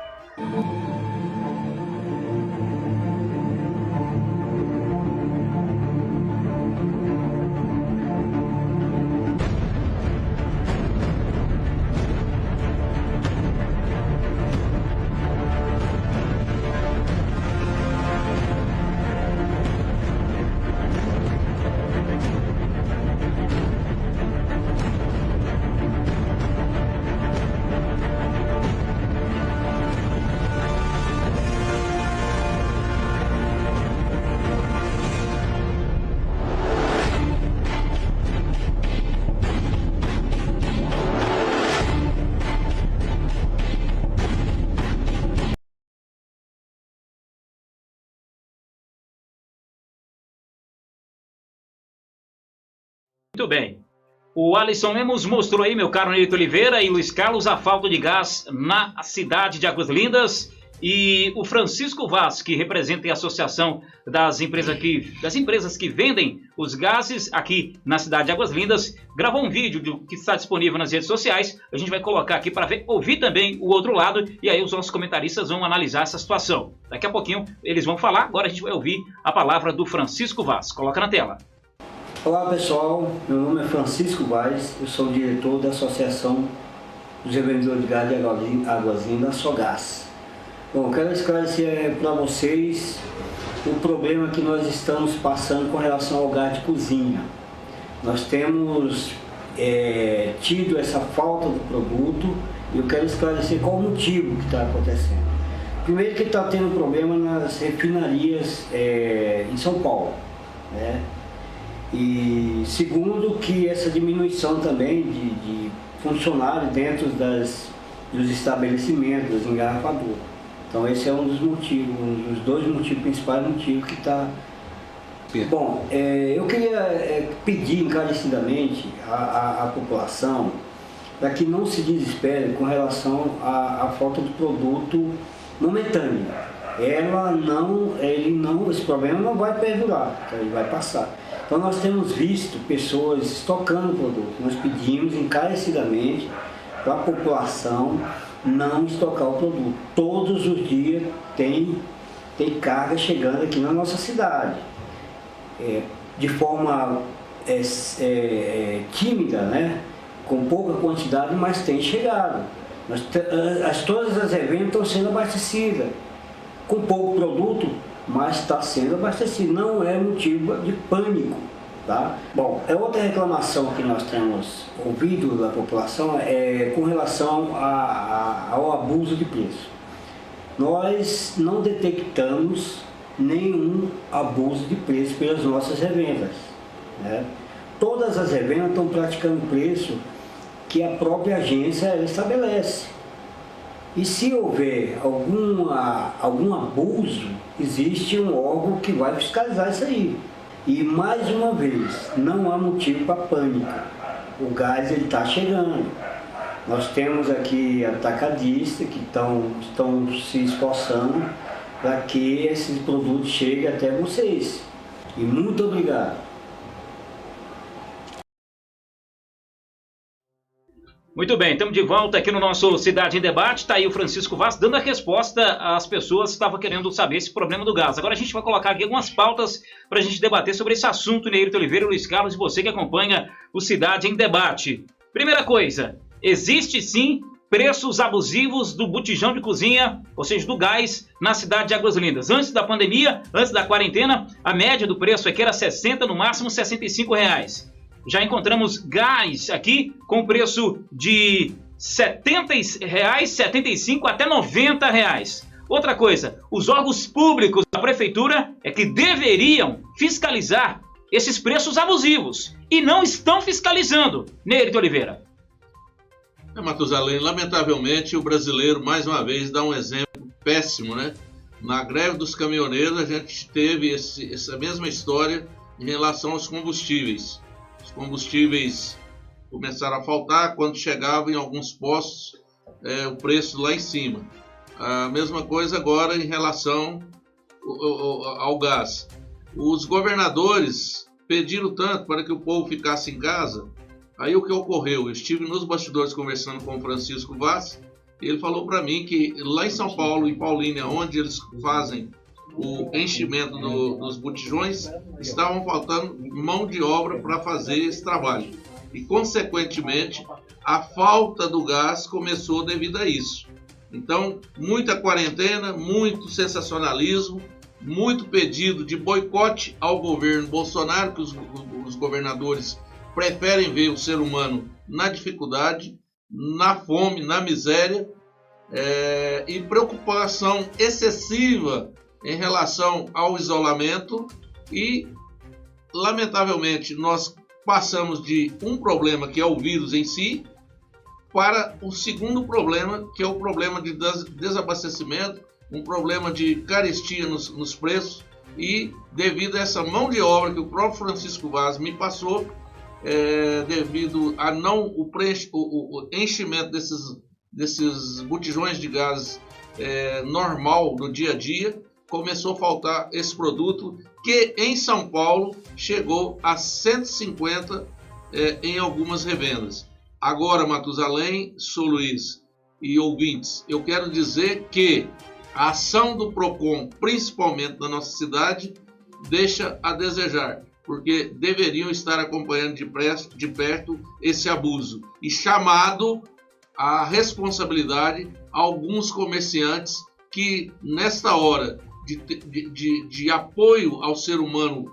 Muito bem. O Alisson Lemos mostrou aí, meu caro Neirton Oliveira e Luiz Carlos, a falta de gás na cidade de Águas Lindas. E o Francisco Vaz, que representa a associação das empresas que vendem os gases aqui na cidade de Águas Lindas, gravou um vídeo que está disponível nas redes sociais. A gente vai colocar aqui para ouvir também o outro lado, e aí os nossos comentaristas vão analisar essa situação. Daqui a pouquinho eles vão falar, agora a gente vai ouvir a palavra do Francisco Vaz. Coloca na tela. Olá pessoal, meu nome é Francisco Vaz, eu sou o diretor da Associação dos Revendedores de Gás de Águas Lindas, Sogás. Bom, quero esclarecer para vocês o problema que nós estamos passando com relação ao gás de cozinha. Nós temos tido essa falta do produto e eu quero esclarecer qual o motivo que está acontecendo. Primeiro que está tendo problema nas refinarias em São Paulo, né? E segundo que essa diminuição também de funcionários dentro dos estabelecimentos, das engarrafadoras. Então esse é um dos motivos, um dos 2 motivos, principais motivos que está... Bom, eu queria pedir encarecidamente à população para que não se desespere com relação à falta de produto momentâneo. Esse problema não vai perdurar, ele vai passar. Então nós temos visto pessoas estocando produto. Nós pedimos encarecidamente para a população não estocar o produto. Todos os dias tem carga chegando aqui na nossa cidade. De forma tímida, né? Com pouca quantidade, mas tem chegado. Todas as revendas estão sendo abastecidas. Com pouco produto, mas está sendo abastecido, não é motivo de pânico. Tá? Bom, outra reclamação que nós temos ouvido da população é com relação ao abuso de preço. Nós não detectamos nenhum abuso de preço pelas nossas revendas, né? Todas as revendas estão praticando preço que a própria agência estabelece. E se houver algum abuso, existe um órgão que vai fiscalizar isso aí. E mais uma vez, não há motivo para pânico. O gás está chegando. Nós temos aqui atacadistas que estão se esforçando para que esses produtos cheguem até vocês. E muito obrigado. Muito bem, estamos de volta aqui no nosso Cidade em Debate. Está aí o Francisco Vaz dando a resposta às pessoas que estavam querendo saber esse problema do gás. Agora a gente vai colocar aqui algumas pautas para a gente debater sobre esse assunto, Neirito Oliveira, Luiz Carlos e você que acompanha o Cidade em Debate. Primeira coisa, existe sim preços abusivos do botijão de cozinha, ou seja, do gás, na cidade de Águas Lindas. Antes da pandemia, antes da quarentena, a média do preço aqui era 60, no máximo R$ 65. Já encontramos gás aqui com preço de R$ 70, R$ 75 até R$ 90. Outra coisa, os órgãos públicos da prefeitura é que deveriam fiscalizar esses preços abusivos e não estão fiscalizando. Neirito Oliveira. Matusalém, lamentavelmente o brasileiro mais uma vez dá um exemplo péssimo, né? Na greve dos caminhoneiros a gente teve essa mesma história em relação aos combustíveis. Os combustíveis começaram a faltar, quando chegavam em alguns postos, o preço lá em cima. A mesma coisa agora em relação ao gás. Os governadores pediram tanto para que o povo ficasse em casa. Aí o que ocorreu? Eu estive nos bastidores conversando com o Francisco Vaz, e ele falou para mim que lá em São Paulo, em Paulínia, onde eles fazem o enchimento dos botijões, estavam faltando mão de obra para fazer esse trabalho. E, consequentemente, a falta do gás começou devido a isso. Então, muita quarentena, muito sensacionalismo, muito pedido de boicote ao governo Bolsonaro, que os governadores preferem ver o ser humano na dificuldade, na fome, na miséria, e preocupação excessiva em relação ao isolamento. E, lamentavelmente, nós passamos de um problema, que é o vírus em si, para o segundo problema, que é o problema de desabastecimento, um problema de carestia nos preços, e devido a essa mão de obra que o próprio Francisco Vaz me passou, devido a o enchimento desses botijões de gás normal no dia a dia, começou a faltar esse produto, que em São Paulo chegou a 150 em algumas revendas. Agora, Matusalém, Sou Luiz e ouvintes, eu quero dizer que a ação do PROCON, principalmente na nossa cidade, deixa a desejar, porque deveriam estar acompanhando de perto esse abuso e chamado à responsabilidade alguns comerciantes que, nesta hora de apoio ao ser humano,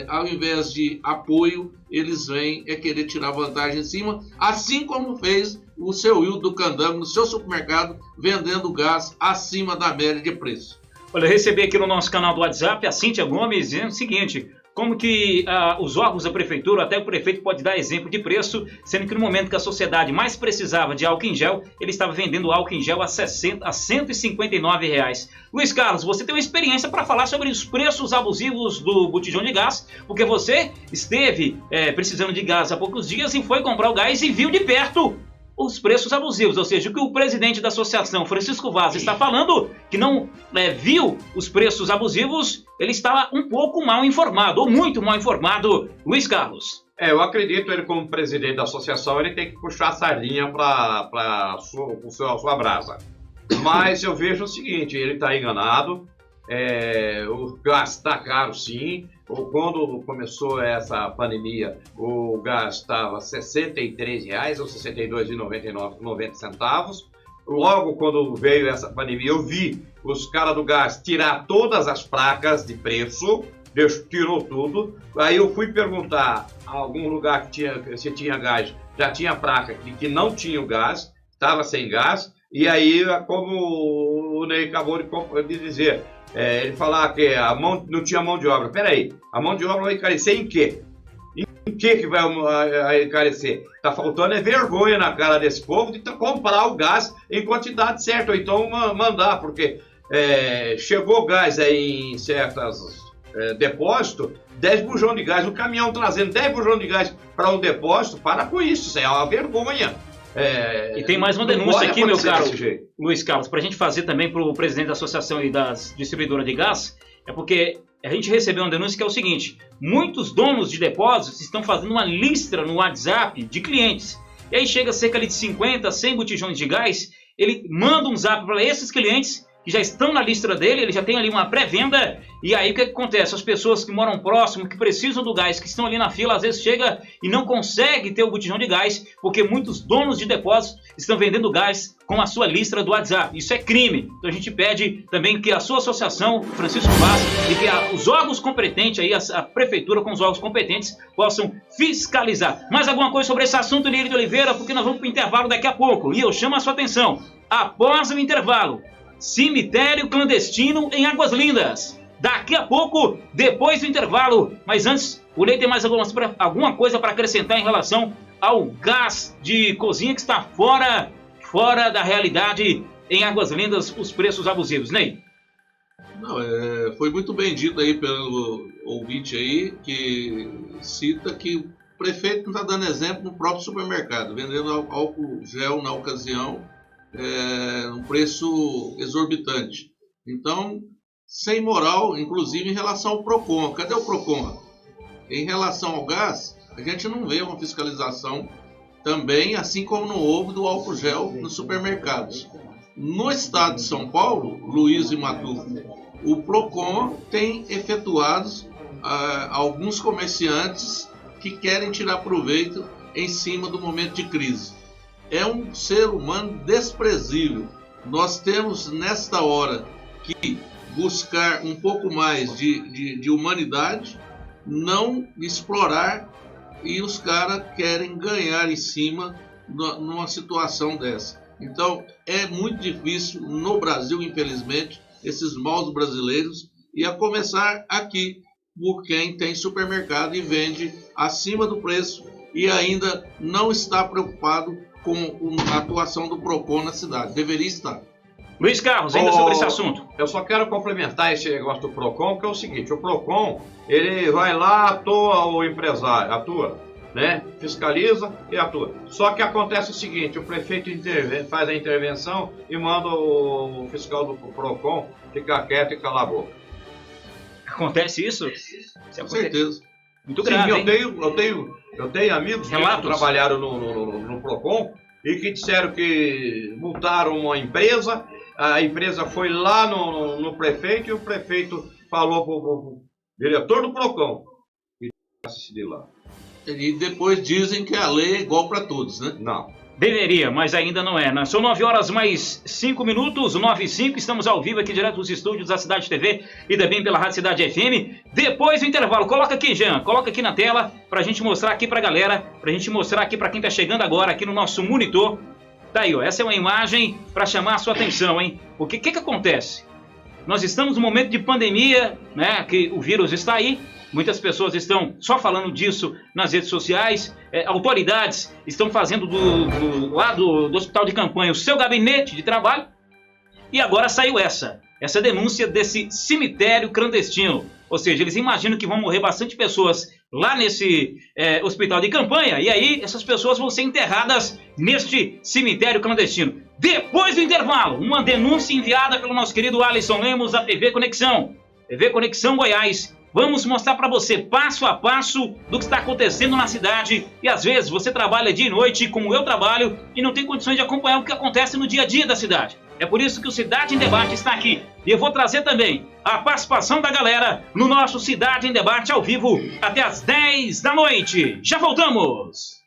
ao invés de apoio, eles vêm querer tirar vantagem em cima, assim como fez o seu Wildo do Candango no seu supermercado, vendendo gás acima da média de preço. Olha, eu recebi aqui no nosso canal do WhatsApp a Cíntia Gomes dizendo o seguinte: como que os órgãos da prefeitura, até o prefeito pode dar exemplo de preço, sendo que no momento que a sociedade mais precisava de álcool em gel, ele estava vendendo álcool em gel a R$ 159. Luiz Carlos, você tem uma experiência para falar sobre os preços abusivos do botijão de gás, porque você esteve precisando de gás há poucos dias e foi comprar o gás e viu de perto os preços abusivos, ou seja, o que o presidente da associação, Francisco Vaz, está falando, que não viu os preços abusivos, ele está um pouco mal informado, ou muito mal informado, Luiz Carlos. Eu acredito, ele como presidente da associação, ele tem que puxar a sardinha para a sua brasa. Mas eu vejo o seguinte, ele está enganado, o gás está caro sim. Quando começou essa pandemia, o gás estava R$ 63 ou R$ 62,90. logo quando veio essa pandemia, eu vi os caras do gás tirar todas as placas de preço, tirou tudo. Aí eu fui perguntar a algum lugar se tinha gás, já tinha placa que não tinha o gás, estava sem gás. E aí, como o Ney acabou de dizer, ele falar que não tinha mão de obra. Peraí, a mão de obra vai encarecer em quê? Em que vai encarecer? Tá faltando vergonha na cara desse povo de comprar o gás em quantidade certa, ou então mandar, porque chegou gás aí em certas depósitos, 10 bujões de gás, o caminhão trazendo 10 bujões de gás para um depósito, para com isso é uma vergonha. E tem mais uma denúncia aqui, meu caro Luiz Carlos, para a gente fazer também para o presidente da Associação e das Distribuidoras de Gás, é porque a gente recebeu uma denúncia que é o seguinte: muitos donos de depósitos estão fazendo uma lista no WhatsApp de clientes, e aí chega cerca de 50, 100 botijões de gás, ele manda um zap para esses clientes que já estão na lista dele, ele já tem ali uma pré-venda, e aí o que acontece? As pessoas que moram próximo, que precisam do gás, que estão ali na fila, às vezes chega e não consegue ter o botijão de gás, porque muitos donos de depósitos estão vendendo gás com a sua lista do WhatsApp. Isso é crime. Então a gente pede também que a sua associação, Francisco Vaz, e que os órgãos competentes, aí, a prefeitura com os órgãos competentes, possam fiscalizar. Mais alguma coisa sobre esse assunto, Lírio de Oliveira, porque nós vamos para o intervalo daqui a pouco, e eu chamo a sua atenção. Após o intervalo, cemitério clandestino em Águas Lindas. Daqui a pouco, depois do intervalo. Mas antes, o Ney tem mais alguma coisa para acrescentar em relação ao gás de cozinha que está fora da realidade em Águas Lindas, os preços abusivos. Ney? Não, foi muito bem dito aí pelo ouvinte aí, que cita que o prefeito está dando exemplo no próprio supermercado, vendendo álcool gel na ocasião, um preço exorbitante. Então, sem moral, inclusive em relação ao PROCON. Cadê o PROCON? Em relação ao gás, a gente não vê uma fiscalização também, assim como não houve do álcool gel nos supermercados. No estado de São Paulo, Luiz e Matufo, o PROCON tem efetuado alguns comerciantes que querem tirar proveito em cima do momento de crise. É um ser humano desprezível. Nós temos, nesta hora, que buscar um pouco mais de humanidade, não explorar, e os caras querem ganhar em cima numa situação dessa. Então, é muito difícil no Brasil, infelizmente, esses maus brasileiros, e a começar aqui, por quem tem supermercado e vende acima do preço e ainda não está preocupado com a atuação do PROCON na cidade. Deveria estar. Luiz Carlos, ainda sobre esse assunto. Eu só quero complementar esse negócio do PROCON, que é o seguinte: o PROCON, ele vai lá, atua o empresário, atua, né? Fiscaliza e atua. Só que acontece o seguinte: o prefeito faz a intervenção e manda o fiscal do PROCON ficar quieto e calar a boca. Acontece isso? Com certeza. Muito grave. Sim, eu tenho amigos que trabalharam no PROCON e que disseram que multaram uma empresa, a empresa foi lá no prefeito e o prefeito falou para o diretor do PROCON e de lá. E depois dizem que a lei é igual para todos, né? Não. Deveria, mas ainda não é. São 9 horas mais 5 minutos, 9h05, estamos ao vivo aqui direto dos estúdios da Cidade TV e também pela Rádio Cidade FM. Depois do intervalo, coloca aqui, Jean, coloca aqui na tela pra gente mostrar aqui pra galera, pra gente mostrar aqui pra quem tá chegando agora aqui no nosso monitor. Tá aí, ó, essa é uma imagem pra chamar a sua atenção, hein? Porque o que acontece? Nós estamos num momento de pandemia, né, que o vírus está aí. Muitas pessoas estão só falando disso nas redes sociais. Autoridades estão fazendo do hospital de campanha o seu gabinete de trabalho. E agora saiu essa denúncia desse cemitério clandestino. Ou seja, eles imaginam que vão morrer bastante pessoas lá nesse hospital de campanha. E aí essas pessoas vão ser enterradas neste cemitério clandestino. Depois do intervalo, uma denúncia enviada pelo nosso querido Alisson Lemos da TV Conexão. TV Conexão Goiás. Vamos mostrar para você passo a passo do que está acontecendo na cidade. E às vezes você trabalha dia e noite, como eu trabalho, e não tem condições de acompanhar o que acontece no dia a dia da cidade. É por isso que o Cidade em Debate está aqui. E eu vou trazer também a participação da galera no nosso Cidade em Debate ao vivo até às 10 da noite. Já voltamos!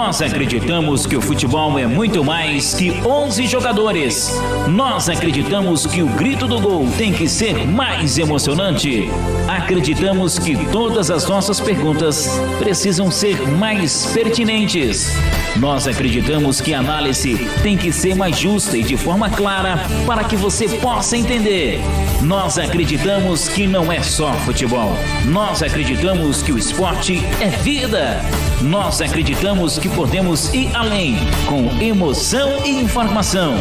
Nós acreditamos que o futebol é muito mais que 11 jogadores. Nós acreditamos que o grito do gol tem que ser mais emocionante. Acreditamos que todas as nossas perguntas precisam ser mais pertinentes. Nós acreditamos que a análise tem que ser mais justa e de forma clara para que você possa entender. Nós acreditamos que não é só futebol. Nós acreditamos que o esporte é vida. Nós acreditamos que podemos ir além com emoção e informação.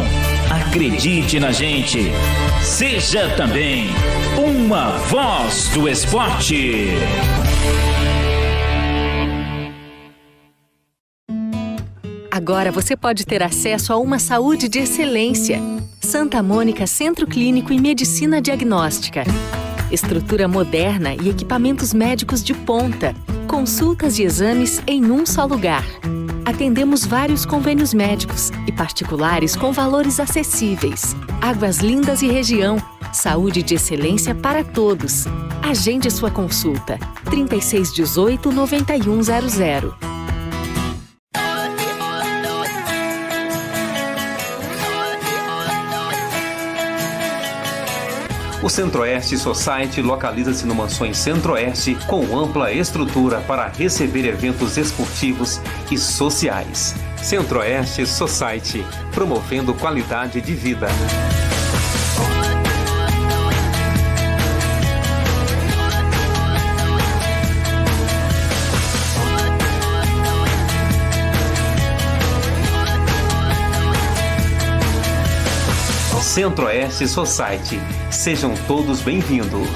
Acredite na gente. Seja também uma voz do esporte. Agora você pode ter acesso a uma saúde de excelência. Santa Mônica Centro Clínico e Medicina Diagnóstica. Estrutura moderna e equipamentos médicos de ponta. Consultas e exames em um só lugar. Atendemos vários convênios médicos e particulares com valores acessíveis. Águas Lindas e região. Saúde de excelência para todos. Agende sua consulta. 3618-9100. O Centro-Oeste Society localiza-se no Mansões Centro-Oeste com ampla estrutura para receber eventos esportivos e sociais. Centro-Oeste Society, promovendo qualidade de vida. Centro-Oeste Society. Sejam todos bem-vindos.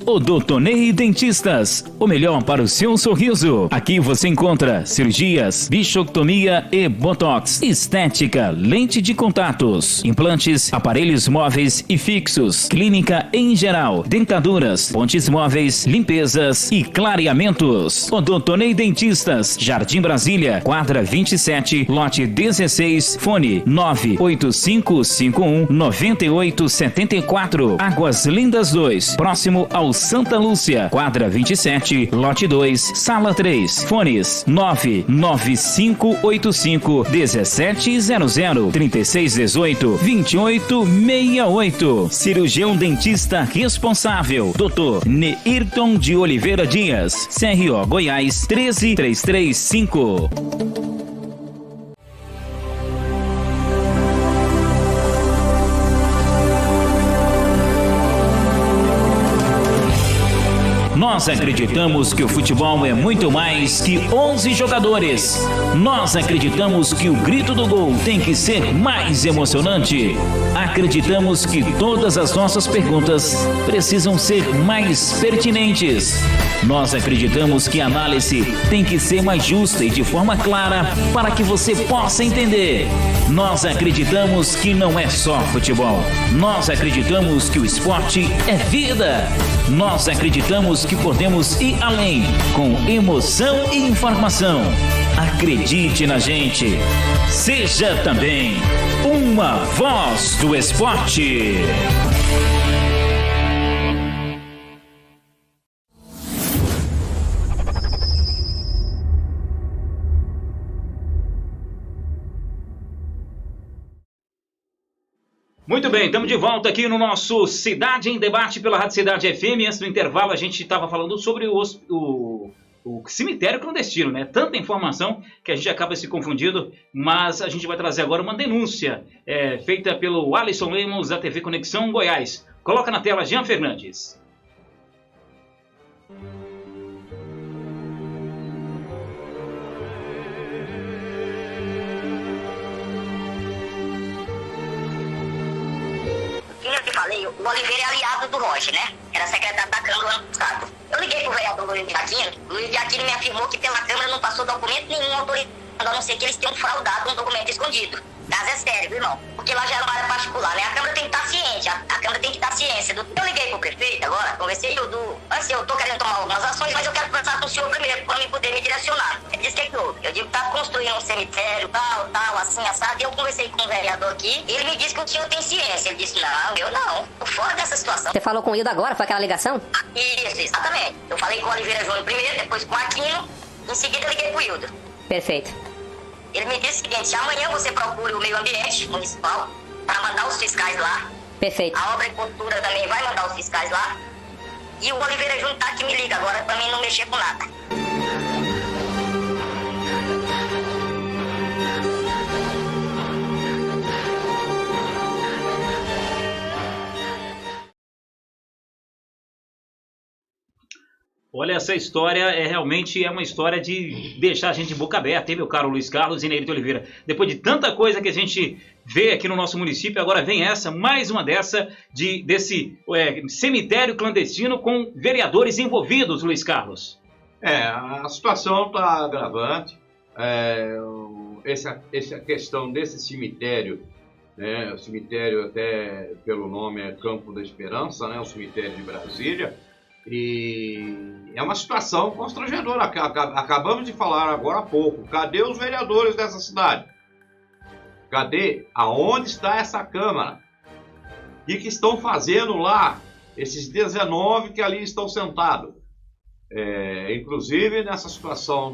Odontonei Dentistas, o melhor para o seu sorriso. Aqui você encontra cirurgias, bichectomia e botox, estética, lente de contatos, implantes, aparelhos móveis e fixos, clínica em geral, dentaduras, pontes móveis, limpezas e clareamentos. Odontonei Dentistas, Jardim Brasília, quadra 27, lote 16, fone 98551-9874. Águas Lindas 2, próximo ao Santa Lúcia, quadra 27, lote 2, sala 3, fones 99585-1700, 3618-2868. Cirurgião dentista responsável, Dr. Neirton de Oliveira Dias, CRO Goiás 13335. Nós acreditamos que o futebol é muito mais que 11 jogadores. Nós acreditamos que o grito do gol tem que ser mais emocionante. Acreditamos que todas as nossas perguntas precisam ser mais pertinentes. Nós acreditamos que a análise tem que ser mais justa e de forma clara para que você possa entender. Nós acreditamos que não é só futebol. Nós acreditamos que o esporte é vida. Nós acreditamos que podemos ir além com emoção e informação. Acredite na gente. Seja também uma voz do esporte. Muito bem, estamos de volta aqui no nosso Cidade em Debate pela Rádio Cidade FM. Antes do intervalo, a gente estava falando sobre o cemitério clandestino, né? Tanta informação que a gente acaba se confundindo, mas a gente vai trazer agora uma denúncia feita pelo Alisson Lemos, da TV Conexão Goiás. Coloca na tela, Jean Fernandes. Eu te falei, o Oliveira é aliado do Rocha, né? Era secretário da Câmara ano passado. Eu liguei pro vereador Luiz de Aquino. Luiz de Aquino me afirmou que pela Câmara não passou documento nenhum autorizado, a não ser que eles tenham fraudado um documento escondido. Caso é sério, viu, irmão? Porque lá já é uma área particular, né? A Câmara tem que estar ciente, a Câmara tem que estar ciente. consciência. Eu liguei pro prefeito agora, conversei, assim, eu tô querendo tomar algumas ações, mas eu quero conversar com o senhor primeiro, pra mim poder me direcionar. Ele disse que houve. Eu digo, tá construindo um cemitério, tal, assim, assado. E eu conversei com um vereador aqui, e ele me disse que o senhor tem ciência. Ele disse, não, eu não. Tô fora dessa situação. Você falou com o Hildo agora? Foi aquela ligação? Isso, exatamente. Eu falei com o Oliveira Júnior primeiro, depois com o Aquino, em seguida eu liguei pro Hildo. Perfeito. Ele me disse o seguinte, amanhã você procura o meio ambiente municipal para mandar os fiscais lá. Perfeito. A obra e cultura também vai mandar os fiscais lá. E o Oliveira Júnior tá que me liga agora para mim não mexer com nada. Olha, essa história realmente é uma história de deixar a gente de boca aberta, hein, meu caro Luiz Carlos e Neirito Oliveira? Depois de tanta coisa que a gente vê aqui no nosso município, agora vem mais uma desse cemitério clandestino com vereadores envolvidos, Luiz Carlos. A situação está agravante. Essa questão desse cemitério, né, o cemitério até pelo nome é Campo da Esperança, né, o cemitério de Brasília. E é uma situação constrangedora. Acabamos de falar agora há pouco. Cadê os vereadores dessa cidade? Cadê? Aonde está essa Câmara? O que estão fazendo lá? Esses 19 que ali estão sentados. Inclusive, nessa situação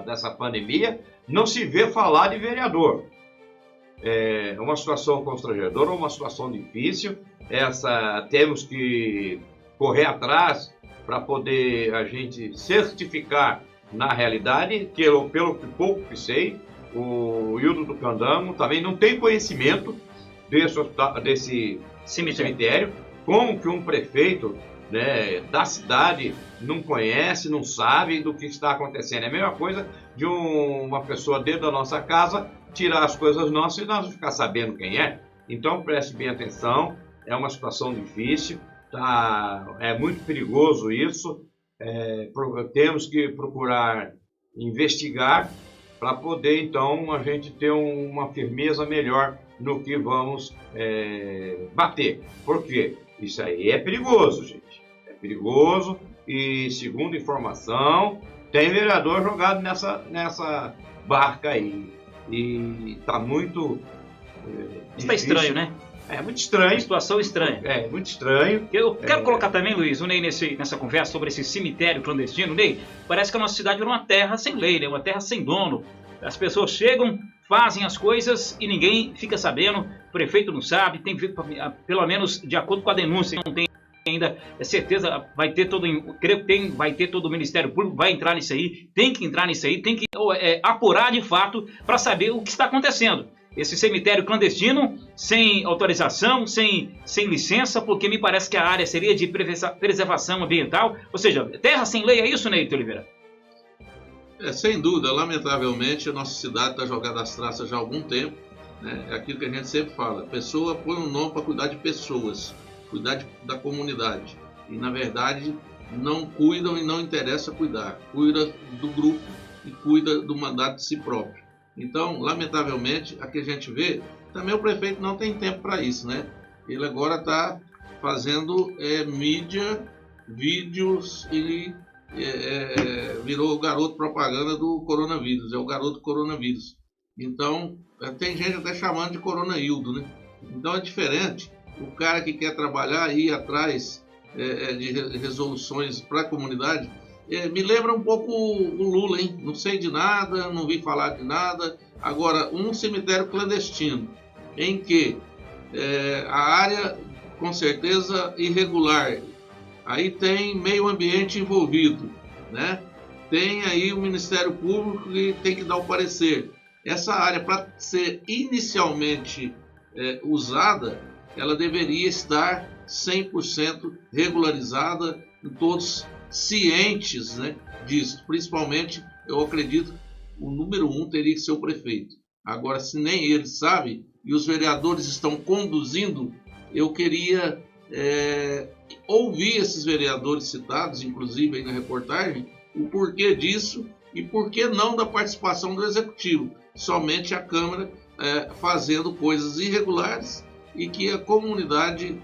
dessa pandemia, não se vê falar de vereador. É uma situação constrangedora, uma situação difícil. Temos que correr atrás para poder a gente certificar na realidade, que pelo pouco que sei, o Hildo do Candamo também não tem conhecimento desse cemitério, como que um prefeito, né, da cidade não conhece, não sabe do que está acontecendo. É a mesma coisa de uma pessoa dentro da nossa casa tirar as coisas nossas e nós ficar sabendo quem é. Então preste bem atenção, é uma situação difícil. É muito perigoso isso, temos que procurar investigar para poder então a gente ter uma firmeza melhor no que vamos bater. Por quê? Isso aí é perigoso, gente, é perigoso e segundo informação tem vereador jogado nessa barca aí e está muito está estranho, né? É muito estranho. Situação estranha. É, muito estranho. Eu quero colocar também, Luiz, o Ney nessa conversa sobre esse cemitério clandestino. Ney, parece que a nossa cidade virou uma terra sem lei, né? Uma terra sem dono. As pessoas chegam, fazem as coisas e ninguém fica sabendo. O prefeito não sabe, pelo menos de acordo com a denúncia, não tem ainda certeza, vai ter todo o Ministério Público, vai entrar nisso aí, tem que entrar nisso aí, tem que apurar de fato para saber o que está acontecendo. Esse cemitério clandestino, sem autorização, sem licença, porque me parece que a área seria de preservação ambiental, ou seja, terra sem lei, é isso, Neito Oliveira? Sem dúvida, lamentavelmente, a nossa cidade está jogada às traças já há algum tempo, né? É aquilo que a gente sempre fala, a pessoa põe um nome para cuidar de pessoas, cuidar da comunidade, e na verdade não cuidam e não interessa cuidar, cuida do grupo e cuida do mandato de si próprio. Então, lamentavelmente, a que a gente vê, também o prefeito não tem tempo para isso, né? Ele agora está fazendo mídia, vídeos e virou o garoto propaganda do coronavírus, é o garoto coronavírus. Então, tem gente até chamando de Corona Hildo, né? Então é diferente. O cara que quer trabalhar e ir atrás de resoluções para a comunidade, me lembra um pouco o Lula, hein? Não sei de nada, não vi falar de nada. Agora, um cemitério clandestino, em que a área, com certeza, irregular, aí tem meio ambiente envolvido, né? Tem aí o Ministério Público que tem que dar o parecer. Essa área, para ser inicialmente usada, ela deveria estar 100% regularizada, todos cientes, né, disso. Principalmente, eu acredito, o número 1 teria que ser o prefeito. Agora, se nem ele sabe e os vereadores estão conduzindo, eu queria ouvir esses vereadores citados, inclusive aí na reportagem, o porquê disso e por que não da participação do Executivo. Somente a Câmara fazendo coisas irregulares e que a comunidade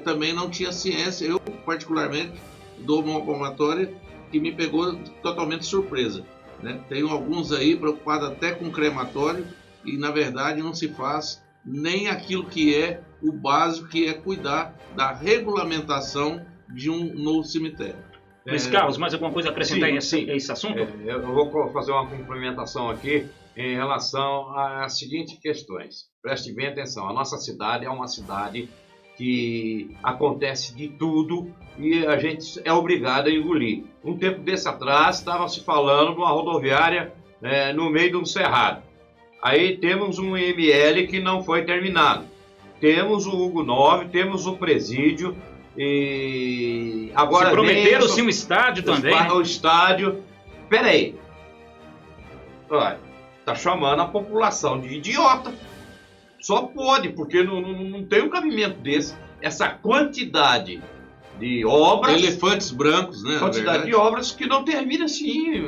também não tinha ciência. Eu, particularmente, dou uma palmatória que me pegou totalmente surpresa, né? Tenho alguns aí preocupados até com crematório e, na verdade, não se faz nem aquilo que é o básico, que é cuidar da regulamentação de um novo cemitério. Luiz Carlos, mais alguma coisa a acrescentar a esse assunto? Eu vou fazer uma complementação aqui em relação às seguintes questões. Preste bem atenção, a nossa cidade é uma cidade que acontece de tudo e a gente é obrigado a engolir. Um tempo desse atrás, estava se falando de uma rodoviária no meio de um cerrado. Aí temos um IML que não foi terminado. Temos o Hugo 9, temos o presídio e agora se prometeram sim um estádio também. O estádio. Peraí. Olha, tá chamando a população de idiota. Só pode, porque não tem um cabimento desse. Essa quantidade de obras. Elefantes brancos, né? Quantidade de obras que não termina assim.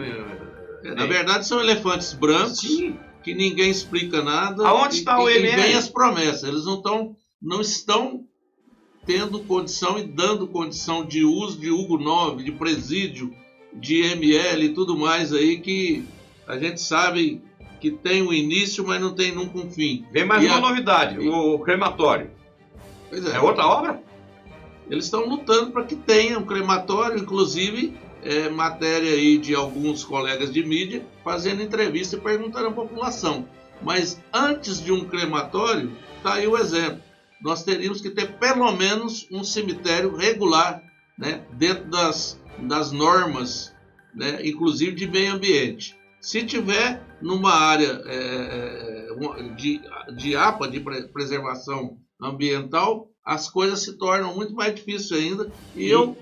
Na verdade, são elefantes brancos. Sim. Que ninguém explica nada. Aonde está o IML? E vem as promessas. Eles não estão tendo condição e dando condição de uso de Hugo 9, de presídio, de ML e tudo mais aí que a gente sabe que tem um início, mas não tem nunca um fim. Vem mais uma novidade, o crematório. Pois é. É outra obra? Eles estão lutando para que tenha um crematório, inclusive matéria aí de alguns colegas de mídia fazendo entrevista e perguntando à população. Mas antes de um crematório, está aí o exemplo. Nós teríamos que ter pelo menos um cemitério regular, né, dentro das normas, né, inclusive de meio ambiente. Se tiver numa área de APA, de preservação ambiental, as coisas se tornam muito mais difíceis ainda. E eu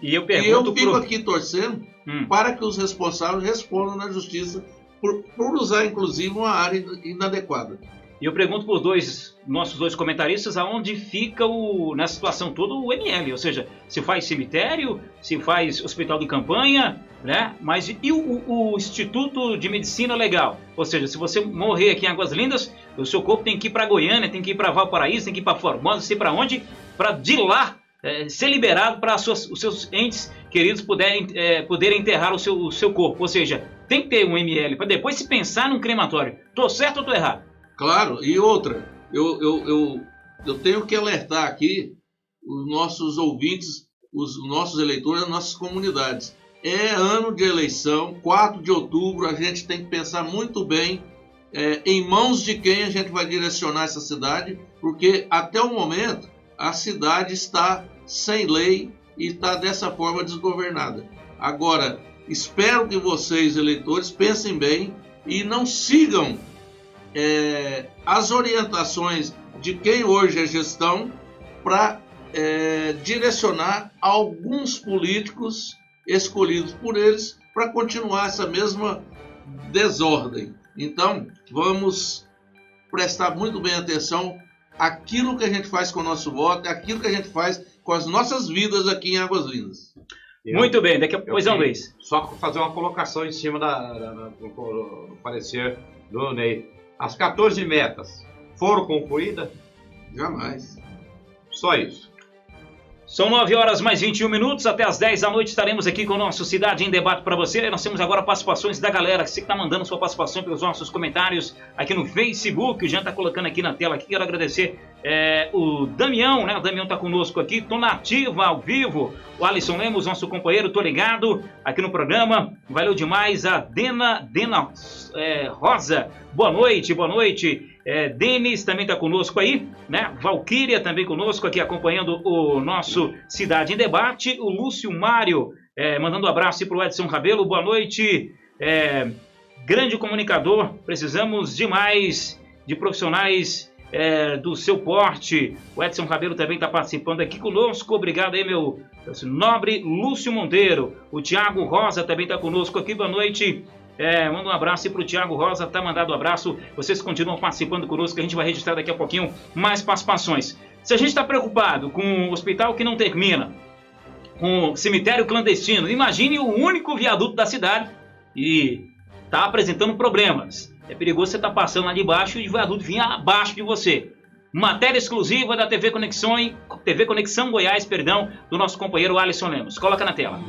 fico aqui torcendo para que os responsáveis respondam na justiça por usar, inclusive, uma área inadequada. E eu pergunto para nossos dois comentaristas aonde fica, nessa situação toda, o ML, ou seja, se faz cemitério, se faz hospital de campanha, né? Mas e o Instituto de Medicina Legal? Ou seja, se você morrer aqui em Águas Lindas, o seu corpo tem que ir para Goiânia, tem que ir para Valparaíso, tem que ir para Formosa, não sei para onde, para de lá ser liberado para os seus entes queridos poderem enterrar o seu corpo. Ou seja, tem que ter um ML para depois se pensar num crematório. Tô certo ou tô errado? Claro, e outra, eu tenho que alertar aqui os nossos ouvintes, os nossos eleitores, as nossas comunidades. É ano de eleição, 4 de outubro, a gente tem que pensar muito bem em mãos de quem a gente vai direcionar essa cidade, porque até o momento a cidade está sem lei e está dessa forma desgovernada. Agora, espero que vocês, eleitores, pensem bem e não sigam as orientações de quem hoje é gestão para direcionar alguns políticos escolhidos por eles para continuar essa mesma desordem. Então, vamos prestar muito bem atenção àquilo que a gente faz com o nosso voto, àquilo que a gente faz com as nossas vidas aqui em Águas Lindas. Muito bem, daqui a pouco, Luiz. Só fazer uma colocação em cima do parecer do Ney. As 14 metas foram concluídas? Jamais. Só isso. São 9 horas mais 21 minutos, até as 10 da noite estaremos aqui com o nosso Cidade em Debate para você. Nós temos agora participações da galera, você que está mandando sua participação pelos nossos comentários aqui no Facebook, o Jean está colocando aqui na tela, aqui. Quero agradecer o Damião, né? O Damião está conosco aqui, tô na ativa, ao vivo. O Alisson Lemos, nosso companheiro, tô ligado aqui no programa, valeu demais. A Dena Rosa, boa noite, boa noite. Denis também está conosco aí, né? Valquíria também conosco aqui acompanhando o nosso Cidade em Debate. O Lúcio Mário mandando um abraço para o Edson Rabelo, boa noite. Grande comunicador, precisamos demais de profissionais do seu porte. O Edson Rabelo também está participando aqui conosco, obrigado aí, meu nobre Lúcio Monteiro. O Tiago Rosa também está conosco aqui, boa noite. Manda um abraço para o Tiago Rosa, tá mandado um abraço. Vocês continuam participando conosco, que a gente vai registrar daqui a pouquinho mais participações. Se a gente está preocupado com um hospital que não termina, com um cemitério clandestino, imagine o único viaduto da cidade e está apresentando problemas. É perigoso você estar passando lá de baixo e o viaduto vir abaixo de você. Matéria exclusiva da TV Conexão Goiás, do nosso companheiro Alisson Lemos. Coloca na tela.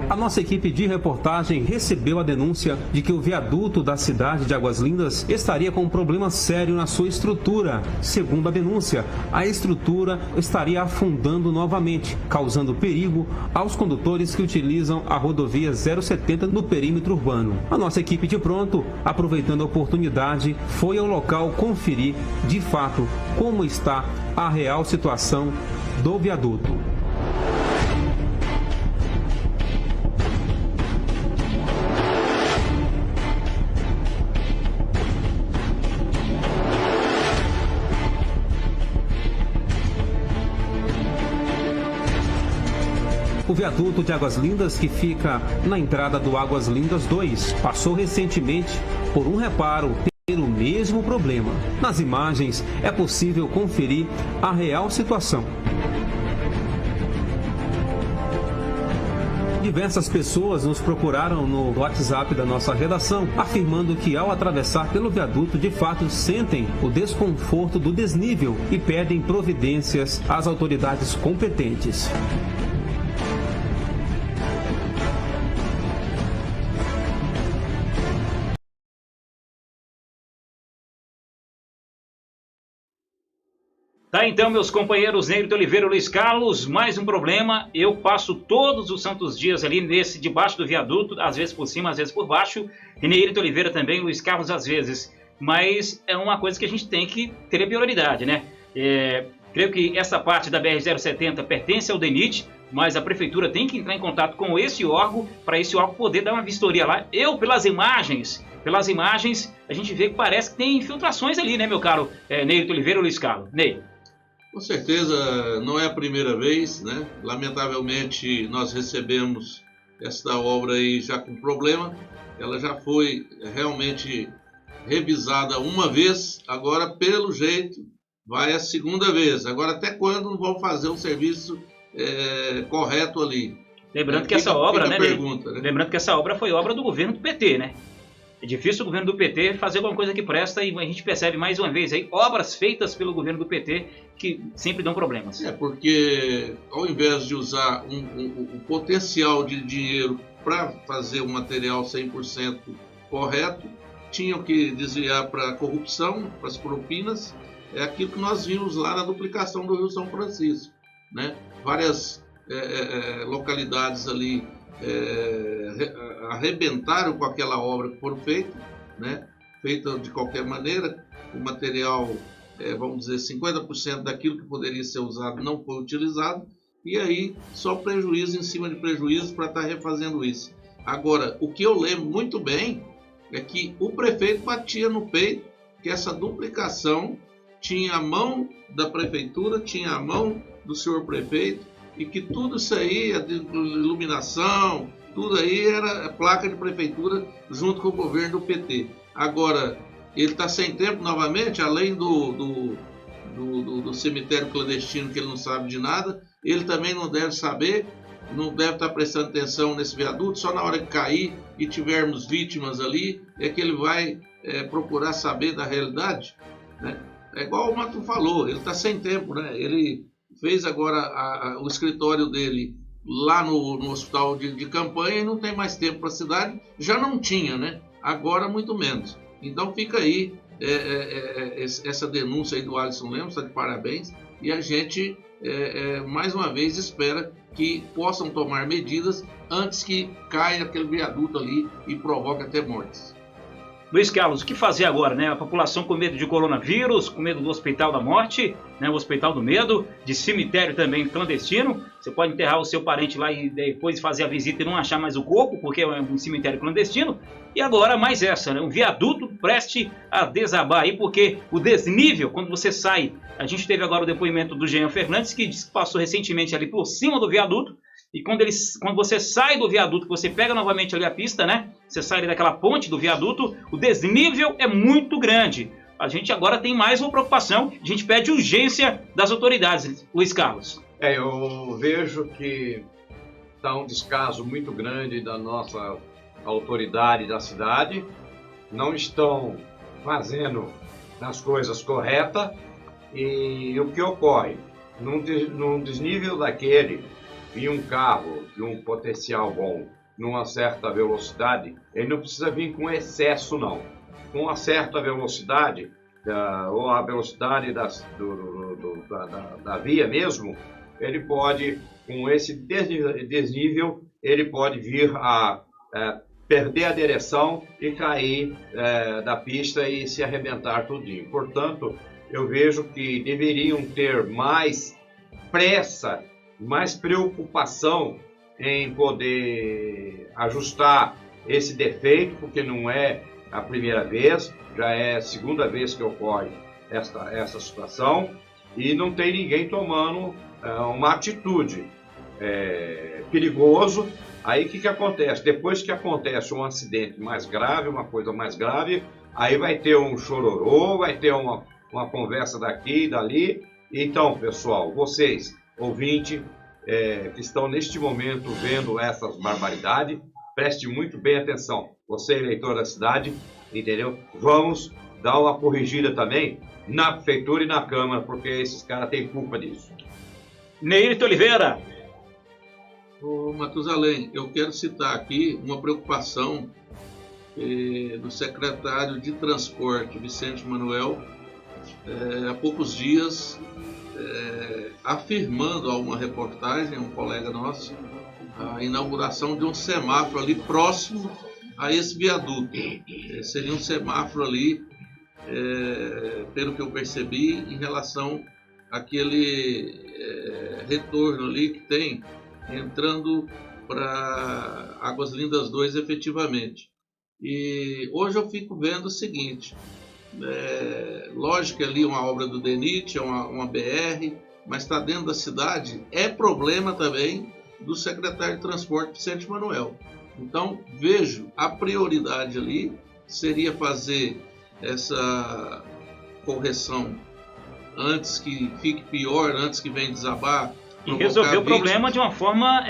A nossa equipe de reportagem recebeu a denúncia de que o viaduto da cidade de Águas Lindas estaria com um problema sério na sua estrutura. Segundo a denúncia, a estrutura estaria afundando novamente, causando perigo aos condutores que utilizam a rodovia 070 no perímetro urbano. A nossa equipe de pronto, aproveitando a oportunidade, foi ao local conferir, de fato, como está a real situação do viaduto. O viaduto de Águas Lindas, que fica na entrada do Águas Lindas 2, passou recentemente por um reparo pelo mesmo problema. Nas imagens é possível conferir a real situação. Diversas pessoas nos procuraram no WhatsApp da nossa redação, afirmando que ao atravessar pelo viaduto, de fato sentem o desconforto do desnível e pedem providências às autoridades competentes. Tá, então, meus companheiros Nery Oliveira e Luiz Carlos, mais um problema. Eu passo todos os santos dias ali debaixo do viaduto, às vezes por cima, às vezes por baixo. E Nery Oliveira também, Luiz Carlos às vezes. Mas é uma coisa que a gente tem que ter prioridade, né? Creio que essa parte da BR-070 pertence ao DENIT, mas a prefeitura tem que entrar em contato com esse órgão, para esse órgão poder dar uma vistoria lá. Pelas imagens, a gente vê que parece que tem infiltrações ali, né, meu caro Nery Oliveira e Luiz Carlos? Ney. Com certeza não é a primeira vez, né? Lamentavelmente nós recebemos esta obra aí já com problema. Ela já foi realmente revisada uma vez, agora pelo jeito vai a segunda vez. Agora até quando não vão fazer o serviço correto ali? Lembrando que essa obra, né, lembrando que essa obra foi obra do governo do PT, né? É difícil o governo do PT fazer alguma coisa que presta e a gente percebe mais uma vez aí obras feitas pelo governo do PT que sempre dão problemas. Porque ao invés de usar o potencial de dinheiro para fazer o material 100% correto, tinham que desviar para a corrupção, para as propinas. É aquilo que nós vimos lá na duplicação do Rio São Francisco, né? Várias localidades ali arrebentaram com aquela obra que foram feitas, né? Feita de qualquer maneira, o material, vamos dizer, 50% daquilo que poderia ser usado não foi utilizado, e aí só prejuízo em cima de prejuízo para estar refazendo isso. Agora, o que eu lembro muito bem é que o prefeito batia no peito que essa duplicação tinha a mão da prefeitura, tinha a mão do senhor prefeito, e que tudo isso aí, a iluminação, tudo aí era placa de prefeitura junto com o governo do PT. Agora, ele está sem tempo novamente, além do cemitério clandestino, que ele não sabe de nada, ele também não deve saber, não deve estar prestando atenção nesse viaduto, só na hora que cair e tivermos vítimas ali, é que ele vai procurar saber da realidade, né? É igual o Mato falou, ele está sem tempo, né? Ele fez agora o escritório dele lá no hospital de campanha e não tem mais tempo para a cidade. Já não tinha, né? Agora muito menos. Então fica aí essa denúncia aí do Alisson Lemos, está de parabéns. E a gente, mais uma vez, espera que possam tomar medidas antes que caia aquele viaduto ali e provoque até mortes. Luiz Carlos, o que fazer agora, né? A população com medo de coronavírus, com medo do hospital da morte, né? O hospital do medo, de cemitério também clandestino. Você pode enterrar o seu parente lá e depois fazer a visita e não achar mais o corpo, porque é um cemitério clandestino. E agora mais essa, né? Um viaduto preste a desabar aí, porque o desnível, quando você sai... A gente teve agora o depoimento do Jean Fernandes, que passou recentemente ali por cima do viaduto. E quando você sai do viaduto, que você pega novamente ali a pista, né? Você sai ali daquela ponte do viaduto, o desnível é muito grande. A gente agora tem mais uma preocupação, a gente pede urgência das autoridades, Luiz Carlos. Eu vejo que está um descaso muito grande da nossa autoridade da cidade, não estão fazendo as coisas corretas, e o que ocorre? Num desnível daquele, em um carro de um potencial bom, numa certa velocidade, ele não precisa vir com excesso, não. Com uma certa velocidade, ou a velocidade da via mesmo, ele pode, com esse desnível, ele pode vir a perder a direção e cair da pista e se arrebentar tudinho. Portanto, eu vejo que deveriam ter mais pressa, mais preocupação em poder ajustar esse defeito, porque não é a primeira vez, já é a segunda vez que ocorre essa situação, e não tem ninguém tomando uma atitude perigoso. Aí o que acontece? Depois que acontece um acidente mais grave, uma coisa mais grave, aí vai ter um chororô, vai ter uma conversa daqui e dali. Então, pessoal, vocês, ouvintes, que estão neste momento vendo essas barbaridades, preste muito bem atenção. Você, eleitor da cidade, entendeu? Vamos dar uma corrigida também na prefeitura e na Câmara, porque esses caras têm culpa disso. Neirito Oliveira. Ô, Matusalém, eu quero citar aqui uma preocupação do secretário de Transporte, Vicente Manuel, há poucos dias, afirmando a uma reportagem, um colega nosso, a inauguração de um semáforo ali próximo a esse viaduto. Seria um semáforo ali, pelo que eu percebi, em relação àquele retorno ali que tem, entrando para Águas Lindas 2 efetivamente. E hoje eu fico vendo o seguinte, lógico que ali é uma obra do DENIT, é uma BR, mas está dentro da cidade, é problema também do secretário de Transporte Vicente Manuel. Então vejo a prioridade ali seria fazer essa correção antes que fique pior, antes que venha desabar. E resolver o problema de uma forma,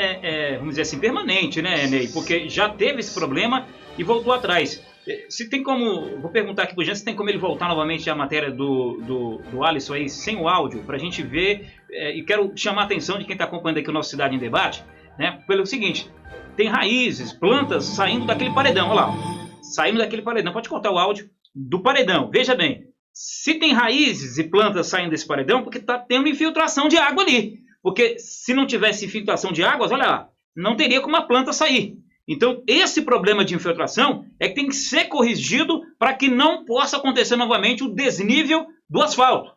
vamos dizer assim, permanente, né, Ney? Porque já teve esse problema e voltou atrás. Se tem como, vou perguntar aqui pro Jean, se tem como ele voltar novamente à matéria do Alisson aí, sem o áudio, pra gente ver, e quero chamar a atenção de quem está acompanhando aqui o nosso Cidade em Debate, né, pelo seguinte, tem raízes, plantas saindo daquele paredão, olha lá, saindo daquele paredão, pode cortar o áudio do paredão, veja bem, se tem raízes e plantas saindo desse paredão, porque está tendo infiltração de água ali, porque se não tivesse infiltração de águas, olha lá, não teria como a planta sair. Então, esse problema de infiltração é que tem que ser corrigido para que não possa acontecer novamente o desnível do asfalto.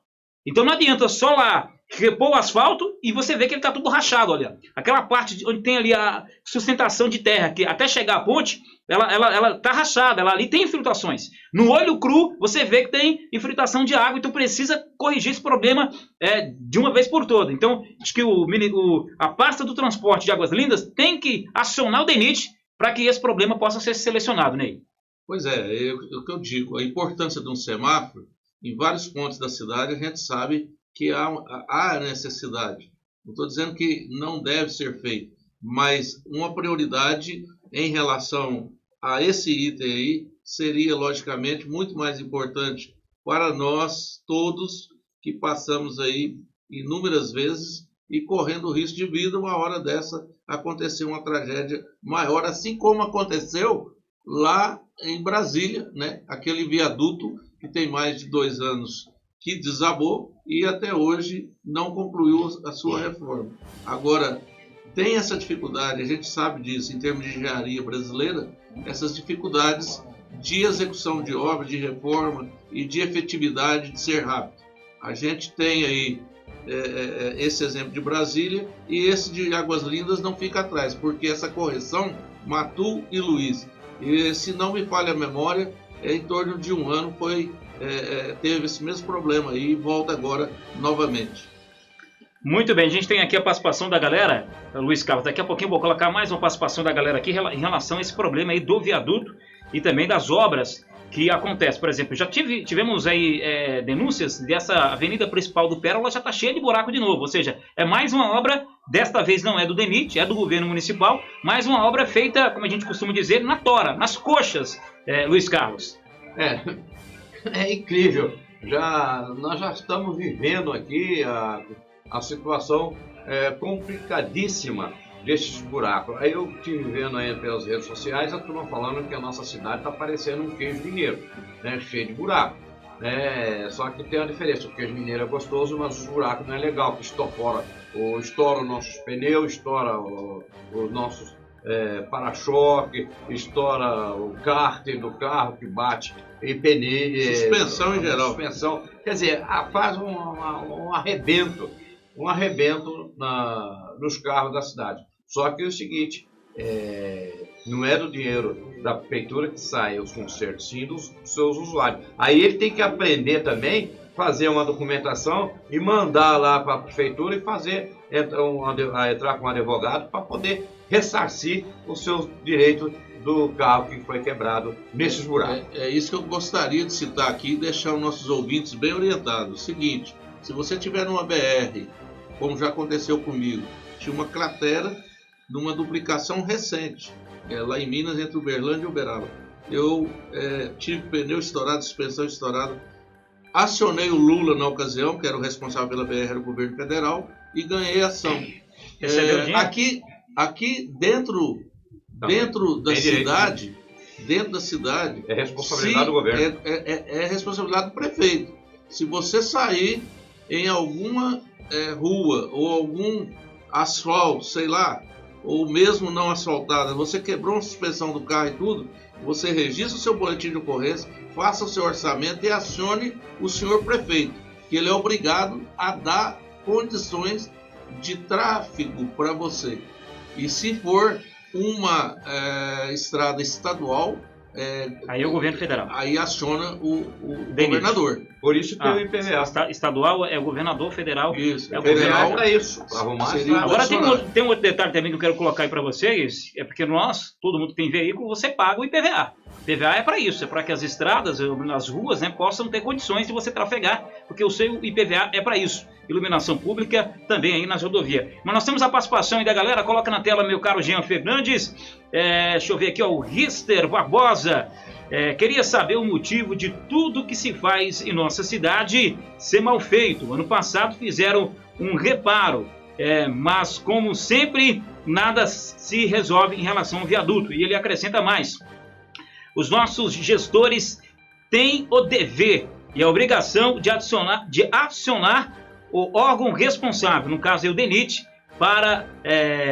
Então, não adianta só lá repor o asfalto e você vê que ele está tudo rachado, olha. Aquela parte onde tem ali a sustentação de terra, que até chegar à ponte, ela está rachada, ela ali tem infiltrações. No olho cru, você vê que tem infiltração de água, então precisa corrigir esse problema de uma vez por todas. Então, acho que a pasta do transporte de Águas Lindas tem que acionar o DENIT para que esse problema possa ser selecionado, Ney. Pois é, o que eu digo, a importância de um semáforo, em vários pontos da cidade, a gente sabe que há necessidade. Não estou dizendo que não deve ser feito, mas uma prioridade em relação a esse item aí seria, logicamente, muito mais importante para nós todos que passamos aí inúmeras vezes e correndo o risco de vida, uma hora dessa acontecer uma tragédia maior, assim como aconteceu lá em Brasília, né? Aquele viaduto que tem mais de 2 anos que desabou e até hoje não concluiu a sua reforma. Agora, tem essa dificuldade, a gente sabe disso, em termos de engenharia brasileira, essas dificuldades de execução de obra, de reforma e de efetividade de ser rápido. A gente tem aí esse exemplo de Brasília e esse de Águas Lindas não fica atrás, porque essa correção, Matu e Luiz, e se não me falha a memória, em torno de 1 ano teve esse mesmo problema aí e volta agora novamente. Muito bem, a gente tem aqui a participação da galera, Luiz Carlos, daqui a pouquinho eu vou colocar mais uma participação da galera aqui em relação a esse problema aí do viaduto e também das obras que acontece. Por exemplo, já tivemos aí denúncias dessa avenida principal do Pérola, já está cheia de buraco de novo. Ou seja, é mais uma obra, desta vez não é do DENIT, é do governo municipal, mais uma obra feita, como a gente costuma dizer, na tora, nas coxas, Luiz Carlos. É incrível. Nós já estamos vivendo aqui a situação complicadíssima desses buracos. Aí eu estive vendo aí pelas redes sociais a turma falando que a nossa cidade está parecendo um queijo mineiro, né, cheio de buraco. Só que tem uma diferença, o queijo mineiro é gostoso, mas os buracos não é legal, que estoura os nossos pneus, estoura os nossos para-choque, estoura o cárter do carro que bate em pneu, suspensão em geral. Suspensão. Quer dizer, faz um arrebento nos carros da cidade. Só que é o seguinte, não é do dinheiro da prefeitura que sai os consertos, sim dos seus usuários. Aí ele tem que aprender também, fazer uma documentação e mandar lá para a prefeitura e entrar com um advogado para poder ressarcir os seus direitos do carro que foi quebrado nesses buracos. É isso que eu gostaria de citar aqui e deixar os nossos ouvintes bem orientados. Seguinte, se você tiver numa BR, como já aconteceu comigo, tinha uma cratera numa duplicação recente, lá em Minas, entre Uberlândia e Uberaba. Eu tive pneu estourado, suspensão estourada, acionei o Lula na ocasião, que era o responsável pela BR do governo federal, e ganhei ação. Aqui dentro da cidade, é responsabilidade do governo. É responsabilidade do prefeito. Se você sair em alguma rua ou algum asfalto, sei lá, ou mesmo não asfaltada, você quebrou uma suspensão do carro e tudo, você registra o seu boletim de ocorrência, faça o seu orçamento e acione o senhor prefeito, que ele é obrigado a dar condições de tráfego para você. E se for uma estrada estadual, aí é o governo federal. Aí aciona o governador. Por isso tem o IPVA. Estadual é o governador, federal isso, é o federal. Para isso. Agora tem um outro detalhe também que eu quero colocar aí para vocês, é porque todo mundo que tem veículo, você paga o IPVA. IPVA é para isso, é para que as estradas, as ruas, né, possam ter condições de você trafegar, porque o seu IPVA é para isso. Iluminação pública também aí nas rodovias. Mas nós temos a participação aí da galera, coloca na tela meu caro Jean Fernandes. Deixa eu ver aqui, o Rister Barbosa. Queria saber o motivo de tudo que se faz em nossa cidade ser mal feito. Ano passado fizeram um reparo, mas como sempre, nada se resolve em relação ao viaduto. E ele acrescenta mais. Os nossos gestores têm o dever e a obrigação de acionar o órgão responsável, no caso é o DENIT, para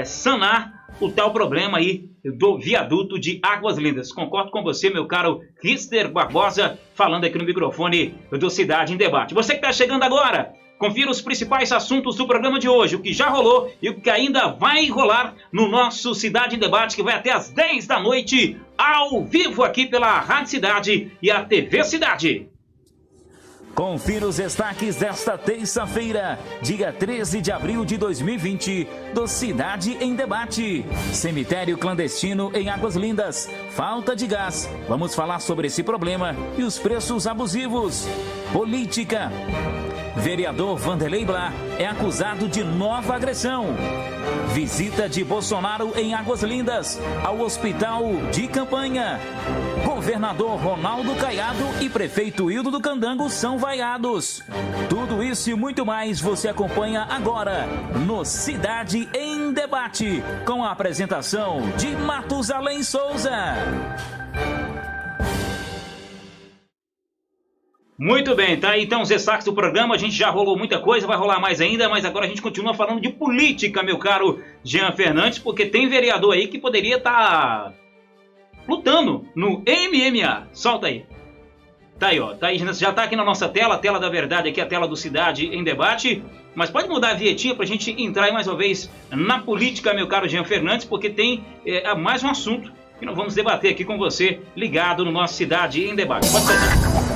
sanar o tal problema aí do viaduto de Águas Lindas. Concordo com você, meu caro Rister Barbosa, falando aqui no microfone do Cidade em Debate. Você que está chegando agora, confira os principais assuntos do programa de hoje, o que já rolou e o que ainda vai rolar no nosso Cidade em Debate, que vai até às 10 da noite, ao vivo aqui pela Rádio Cidade e a TV Cidade. Confira os destaques desta terça-feira, dia 13 de abril de 2020, do Cidade em Debate. Cemitério clandestino em Águas Lindas. Falta de gás. Vamos falar sobre esse problema e os preços abusivos. Política. Vereador Vanderlei Blá é acusado de nova agressão. Visita de Bolsonaro em Águas Lindas ao hospital de campanha. Governador Ronaldo Caiado e prefeito Hildo do Candango são vaiados. Tudo isso e muito mais você acompanha agora no Cidade em Debate, com a apresentação de Matusalém Souza. Muito bem, tá aí então os destaques do programa. A gente já rolou muita coisa, vai rolar mais ainda, mas agora a gente continua falando de política, meu caro Jean Fernandes, porque tem vereador aí que poderia estar lutando no MMA. Solta aí. Tá aí, ó. Tá aí, já tá aqui na nossa tela, a tela da verdade aqui, a tela do Cidade em Debate. Mas pode mudar a vietinha pra gente entrar aí mais uma vez na política, meu caro Jean Fernandes, porque tem mais um assunto que nós vamos debater aqui com você, ligado no nosso Cidade em Debate. Pode soltar.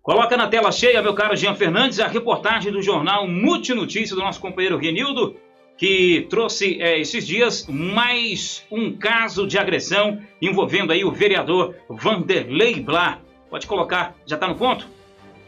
Coloca na tela cheia, meu caro Jean Fernandes, a reportagem do jornal Multinotícias do nosso companheiro Renildo, que trouxe esses dias mais um caso de agressão envolvendo aí o vereador Vanderlei Blah. Pode colocar, já está no ponto?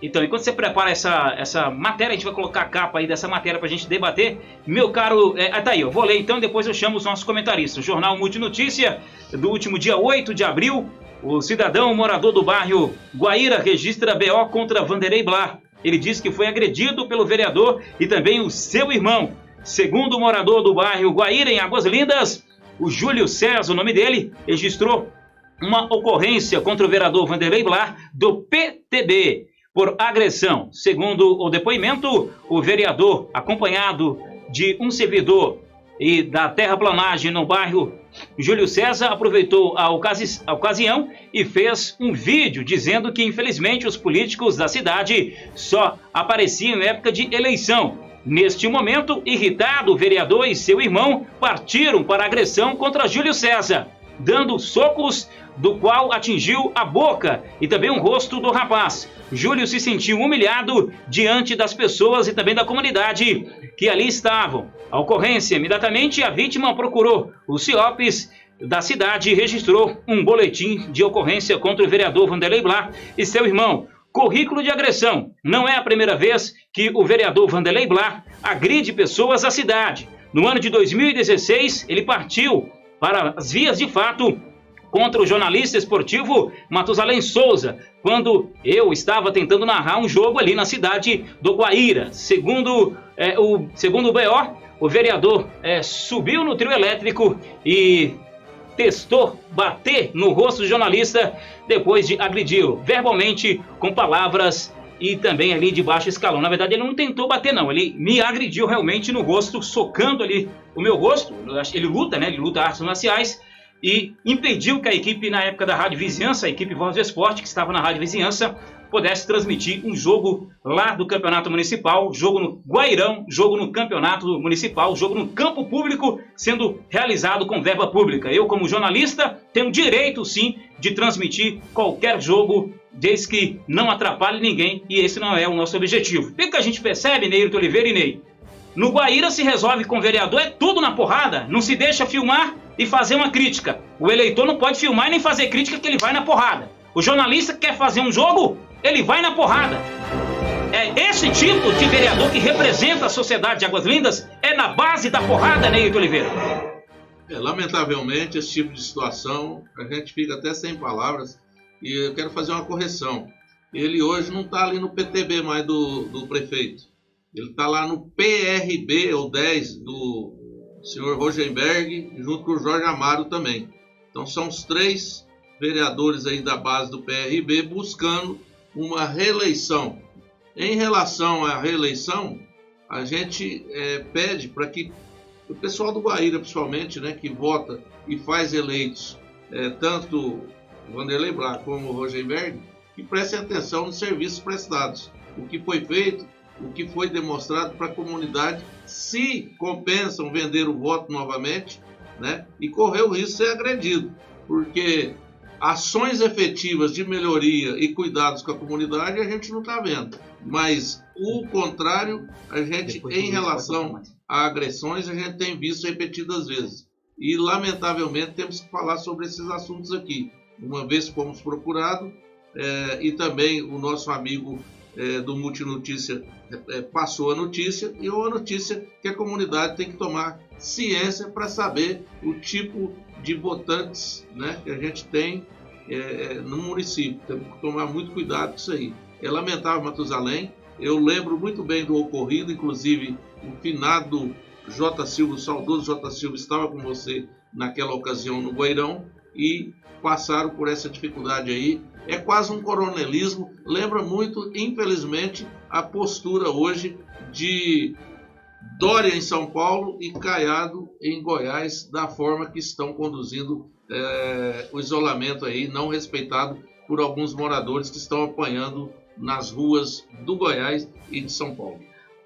Então, enquanto você prepara essa matéria, a gente vai colocar a capa aí dessa matéria para a gente debater. Meu caro, tá aí, eu vou ler então, depois eu chamo os nossos comentaristas. O jornal Multinotícia, do último dia 8 de abril, o cidadão morador do bairro Guaíra registra BO contra Vanderlei Blah. Ele diz que foi agredido pelo vereador e também o seu irmão. Segundo o morador do bairro Guaíra, em Águas Lindas, o Júlio César, o nome dele, registrou uma ocorrência contra o vereador Vanderlei Blah do PTB por agressão. Segundo o depoimento, o vereador, acompanhado de um servidor e da terraplanagem no bairro Júlio César, aproveitou a ocasião e fez um vídeo dizendo que, infelizmente, os políticos da cidade só apareciam em época de eleição. Neste momento, irritado, o vereador e seu irmão partiram para a agressão contra Júlio César, dando socos, do qual atingiu a boca e também o rosto do rapaz. Júlio se sentiu humilhado diante das pessoas e também da comunidade que ali estavam. A ocorrência, imediatamente a vítima procurou o CIOPS da cidade e registrou um boletim de ocorrência contra o vereador Vanderlei Blah e seu irmão. Currículo de agressão. Não é a primeira vez que o vereador Vanderlei Blah agride pessoas da cidade. No ano de 2016, ele partiu para as vias de fato contra o jornalista esportivo Matusalém Souza, quando eu estava tentando narrar um jogo ali na cidade do Guaíra. Segundo o BO, o vereador subiu no trio elétrico e testou bater no rosto do jornalista depois de agredi-lo verbalmente com palavras e também ali de baixo escalão. Na verdade, ele não tentou bater, não. Ele me agrediu realmente no rosto, socando ali o meu rosto. Ele luta, né? Ele luta artes marciais e impediu que a equipe, na época da Rádio Vizinhança, a equipe Voz do Esporte, que estava na Rádio Vizinhança, pudesse transmitir um jogo lá do Campeonato Municipal, jogo no Guairão, jogo no Campeonato Municipal, jogo no campo público, sendo realizado com verba pública. Eu, como jornalista, tenho direito, sim, de transmitir qualquer jogo, desde que não atrapalhe ninguém, e esse não é o nosso objetivo. O que a gente percebe, Neirton Oliveira e Ney? No Guaíra se resolve com o vereador, é tudo na porrada, não se deixa filmar e fazer uma crítica. O eleitor não pode filmar e nem fazer crítica, que ele vai na porrada. O jornalista que quer fazer um jogo, ele vai na porrada. É esse tipo de vereador que representa a sociedade de Águas Lindas, é na base da porrada, Neirton Oliveira. Lamentavelmente, esse tipo de situação, a gente fica até sem palavras, e eu quero fazer uma correção. Ele hoje não está ali no PTB mais do prefeito. Ele está lá no PRB, ou 10, do senhor Rogenberg, junto com o Jorge Amaro também. Então são os 3 vereadores aí da base do PRB buscando uma reeleição. Em relação à reeleição, a gente pede para que o pessoal do Guaíra, principalmente, né, que vota e faz eleitos, tanto o Vanderlei Blah como o Rogenberg, que prestem atenção nos serviços prestados. O que foi feito, o que foi demonstrado para a comunidade, se compensam vender o voto novamente, né, e correr o risco de ser agredido, porque ações efetivas de melhoria e cuidados com a comunidade a gente não está vendo, mas o contrário, a gente, em relação a agressões, a gente tem visto repetidas vezes, e lamentavelmente temos que falar sobre esses assuntos aqui, uma vez fomos procurados, e também o nosso amigo do Multinotícia passou a notícia, e uma notícia que a comunidade tem que tomar ciência para saber o tipo de votantes, né, que a gente tem no município. Temos que tomar muito cuidado com isso aí. É lamentável, Matusalém. Eu lembro muito bem do ocorrido, inclusive o finado J. Silva, o saudoso J. Silva, estava com você naquela ocasião no Guairão e passaram por essa dificuldade aí. É quase um coronelismo, lembra muito, infelizmente, a postura hoje de Dória em São Paulo e Caiado em Goiás, da forma que estão conduzindo o isolamento aí, não respeitado por alguns moradores que estão apanhando nas ruas do Goiás e de São Paulo.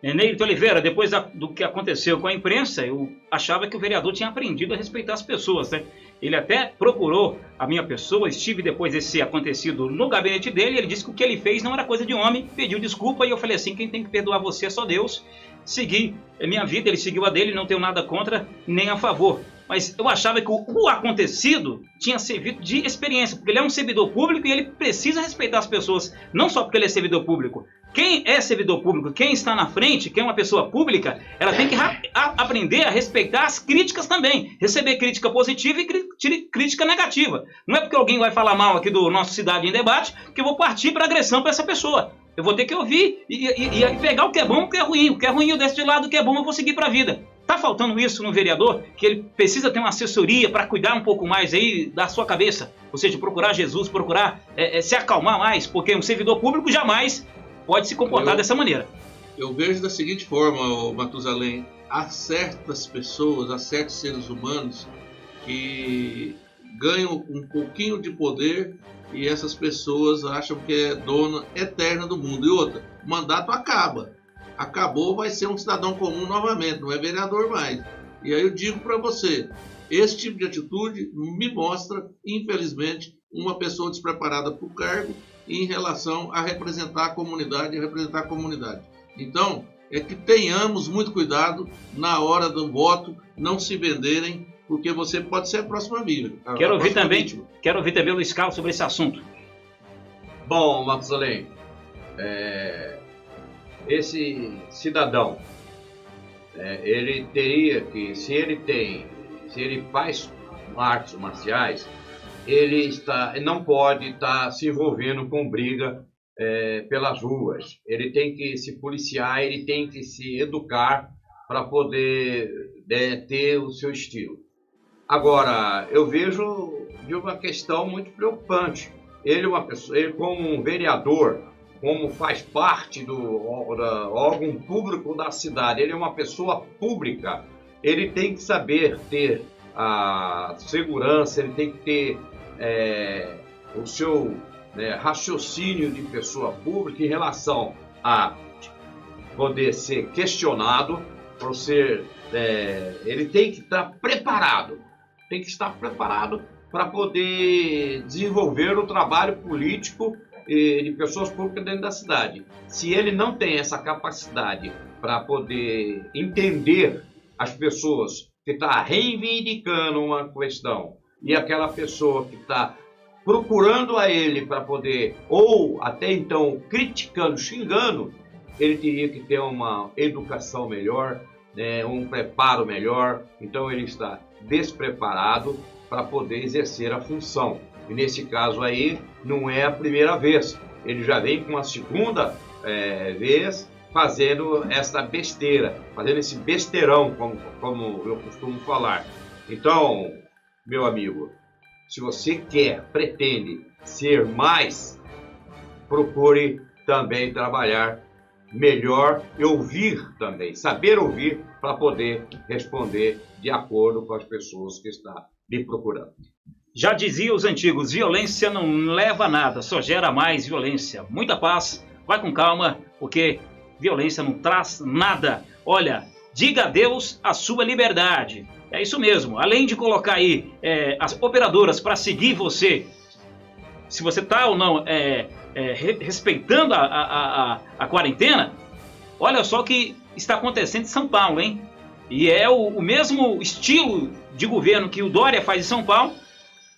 Neilton Oliveira, depois do que aconteceu com a imprensa, eu achava que o vereador tinha aprendido a respeitar as pessoas, né? Ele até procurou a minha pessoa, estive depois desse acontecido no gabinete dele, ele disse que o que ele fez não era coisa de homem, pediu desculpa e eu falei assim, quem tem que perdoar você é só Deus. Segui a minha vida, ele seguiu a dele, não tenho nada contra nem a favor. Mas eu achava que o acontecido tinha servido de experiência, porque ele é um servidor público e ele precisa respeitar as pessoas, não só porque ele é servidor público. Quem é servidor público, quem está na frente, quem é uma pessoa pública, ela tem que aprender a respeitar as críticas também. Receber crítica positiva e crítica negativa. Não é porque alguém vai falar mal aqui do nosso Cidade em Debate que eu vou partir para agressão para essa pessoa. Eu vou ter que ouvir e pegar o que é bom e o que é ruim. O que é ruim eu deixo de lado, o que é bom eu vou seguir para a vida. Tá faltando isso no vereador, que ele precisa ter uma assessoria para cuidar um pouco mais aí da sua cabeça. Ou seja, procurar Jesus, procurar se acalmar mais, porque um servidor público jamais pode se comportar dessa maneira. Eu vejo da seguinte forma, Matusalém, há certas pessoas, há certos seres humanos que ganham um pouquinho de poder e essas pessoas acham que é dona eterna do mundo. E outra, o mandato acaba. Acabou, vai ser um cidadão comum novamente, não é vereador mais. E aí eu digo para você, esse tipo de atitude me mostra, infelizmente, uma pessoa despreparada para o cargo em relação a representar a comunidade e representar a comunidade. Então, é que tenhamos muito cuidado na hora do voto, não se venderem, porque você pode ser a próxima vítima. Quero ouvir também o Luiz Carlos sobre esse assunto. Bom, Matusalém, esse cidadão, ele teria que, se ele faz artes marciais, ele não pode estar se envolvendo com briga pelas ruas. Ele tem que se policiar, ele tem que se educar para poder ter o seu estilo. Agora, eu vejo de uma questão muito preocupante. Ele como um vereador, como faz parte do órgão público da cidade, ele é uma pessoa pública, ele tem que saber ter a segurança, ele tem que ter o seu raciocínio de pessoa pública em relação a poder ser questionado, ele tem que estar preparado, para poder desenvolver o trabalho político de pessoas públicas dentro da cidade. Se ele não tem essa capacidade para poder entender as pessoas que estão reivindicando uma questão e aquela pessoa que está procurando a ele para poder, ou até então criticando, xingando, ele teria que ter uma educação melhor, um preparo melhor. Então ele está despreparado para poder exercer a função. E nesse caso aí, não é a primeira vez. Ele já vem com a segunda vez fazendo essa besteira, fazendo esse besteirão, como eu costumo falar. Então, meu amigo, se você pretende ser mais, procure também trabalhar melhor e ouvir também, saber ouvir para poder responder de acordo com as pessoas que estão lhe procurando. Já dizia os antigos, violência não leva a nada, só gera mais violência. Muita paz, vai com calma, porque violência não traz nada. Olha, diga adeus à sua liberdade. É isso mesmo, além de colocar aí as operadoras para seguir você, se você está ou não respeitando a quarentena, olha só o que está acontecendo em São Paulo, hein? E é o mesmo estilo de governo que o Dória faz em São Paulo,